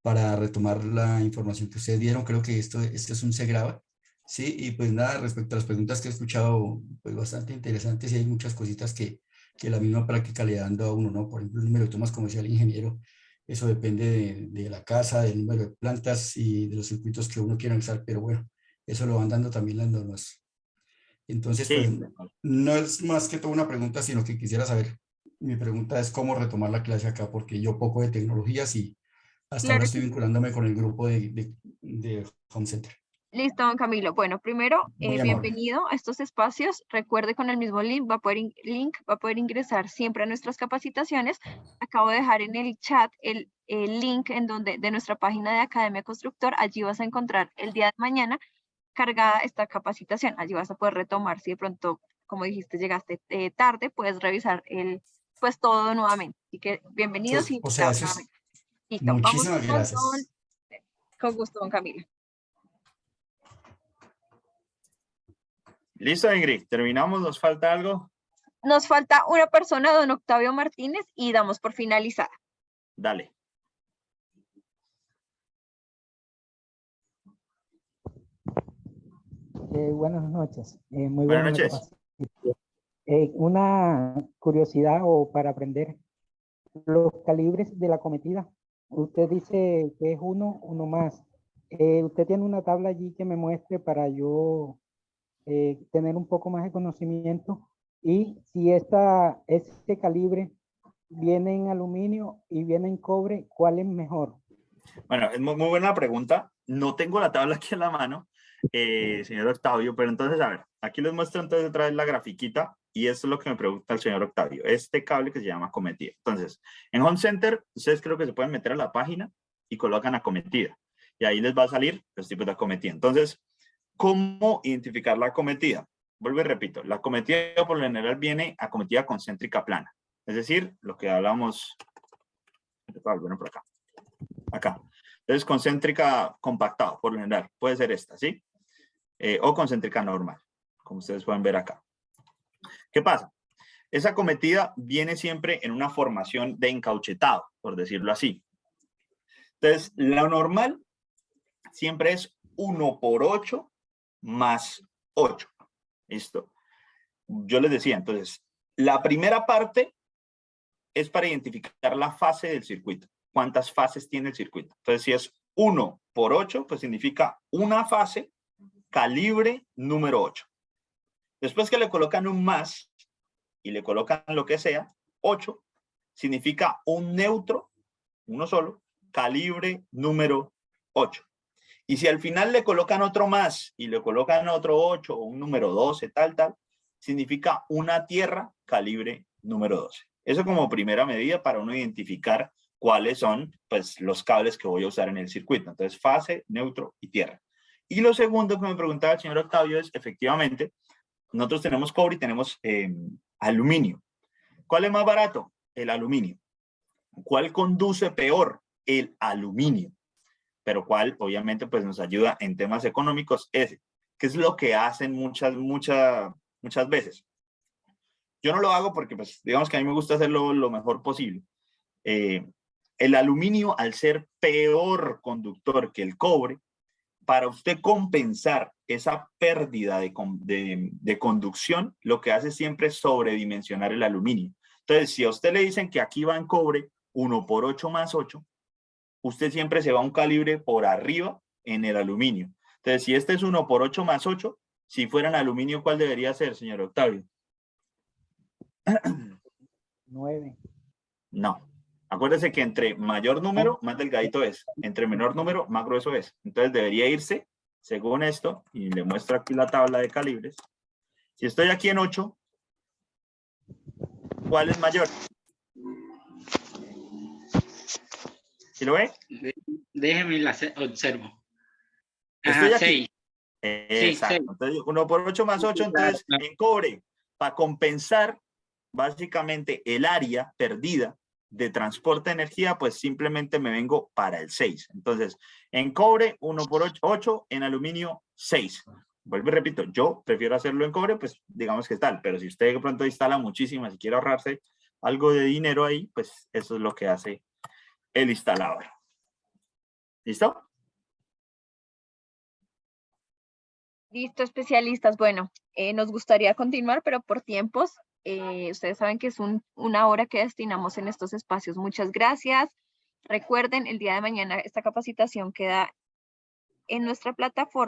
para retomar la información que ustedes dieron. Creo que esto es un se graba. Sí, y pues nada, respecto a las preguntas que he escuchado, pues bastante interesantes y hay muchas cositas que la misma práctica le dando a uno, ¿no? Por ejemplo, el número de tomas, como decía el ingeniero, eso depende de la casa, del número de plantas y de los circuitos que uno quiera usar, pero bueno, eso lo van dando también las normas. Entonces, Sí. pues no es más que todo una pregunta, sino que quisiera saber, mi pregunta es cómo retomar la clase acá, porque yo poco de tecnologías y hasta Claro ahora que estoy sí. vinculándome con el grupo de Home Center. Listo, don Camilo. Bueno, primero, Muy amable. bienvenido a estos espacios. Recuerde, con el mismo link va a poder ingresar siempre a nuestras capacitaciones. Acabo de dejar en el chat el link de nuestra página de Academia Constructor. Allí vas a encontrar el día de mañana cargada esta capacitación. Allí vas a poder retomar. Si de pronto, como dijiste, llegaste tarde, puedes revisar pues todo nuevamente. Así que bienvenidos y O sea, invitados eso es, nuevamente. Listo, vamos muchísimas gracias. con gusto, don Camilo. Listo, Ingrid. Terminamos. ¿Nos falta algo? Nos falta una persona, don Octavio Martínez, y damos por finalizada. Dale. Buenas noches. Muy Buenas buena la noches. capacitación. Una curiosidad o para aprender, los calibres de la cometida. Usted dice que es uno más. Usted tiene una tabla allí que me muestre para yo tener un poco más de conocimiento. Y si este calibre viene en aluminio y viene en cobre, ¿cuál es mejor? Bueno, es muy buena pregunta. No tengo la tabla aquí en la mano, señor Octavio, pero entonces, a ver, aquí les muestro entonces otra vez la grafiquita y esto es lo que me pregunta el señor Octavio. Este cable que se llama acometida. Entonces, en Home Center, ustedes creo que se pueden meter a la página y colocan acometida. Y ahí les va a salir los tipos de acometida. Entonces, ¿cómo identificar la acometida? Vuelvo y repito, la acometida por lo general viene acometida concéntrica plana. Es decir, lo que hablamos, bueno, por acá. Acá. Entonces, concéntrica compactada, por lo general. Puede ser esta, ¿sí? O concéntrica normal, como ustedes pueden ver acá. ¿Qué pasa? Esa acometida viene siempre en una formación de encauchetado, por decirlo así. Entonces, lo normal siempre es 1/8 más 8. ¿Listo? Yo les decía, entonces, la primera parte es para identificar la fase del circuito. ¿Cuántas fases tiene el circuito? Entonces, si es 1/8, pues significa una fase, calibre número 8. Después que le colocan un más y le colocan lo que sea, 8, significa un neutro, uno solo, calibre número 8. Y si al final le colocan otro más y le colocan otro 8 o un número 12, tal, significa una tierra, calibre número 12. Eso como primera medida para uno identificar cuáles son pues, los cables que voy a usar en el circuito. Entonces, fase, neutro y tierra. Y lo segundo que me preguntaba el señor Octavio es, efectivamente, nosotros tenemos cobre y tenemos aluminio. ¿Cuál es más barato? El aluminio. ¿Cuál conduce peor? El aluminio. Pero cuál, obviamente, pues nos ayuda en temas económicos, ese. ¿Qué es lo que hacen muchas veces? Yo no lo hago porque, pues, digamos que a mí me gusta hacerlo lo mejor posible. El aluminio, al ser peor conductor que el cobre, para usted compensar esa pérdida de conducción, lo que hace siempre es sobredimensionar el aluminio. Entonces, si a usted le dicen que aquí va en cobre 1/8 más 8, usted siempre se va a un calibre por arriba en el aluminio. Entonces, si este es 1/8 más 8, si fuera en aluminio, ¿cuál debería ser, señor Octavio? 9. No. Acuérdese que entre mayor número, más delgadito es. Entre menor número, más grueso es. Entonces debería irse, según esto, y le muestro aquí la tabla de calibres. Si estoy aquí en 8, ¿cuál es mayor? ¿Sí lo ve? Déjeme la observo. Estoy aquí. 6. Exacto. Sí, Entonces, 1/8 más 8, entonces en cobre, para compensar básicamente el área perdida de transporte de energía, pues simplemente me vengo para el 6. Entonces, en cobre, 1/8, en aluminio, 6. Vuelvo y repito, yo prefiero hacerlo en cobre, pues digamos que tal, pero si usted de pronto instala muchísimas y quiere ahorrarse algo de dinero ahí, pues eso es lo que hace el instalador. ¿Listo? Listo, especialistas. Bueno, nos gustaría continuar, pero por tiempos, ustedes saben que es una hora que destinamos en estos espacios. Muchas gracias. Recuerden, el día de mañana esta capacitación queda en nuestra plataforma.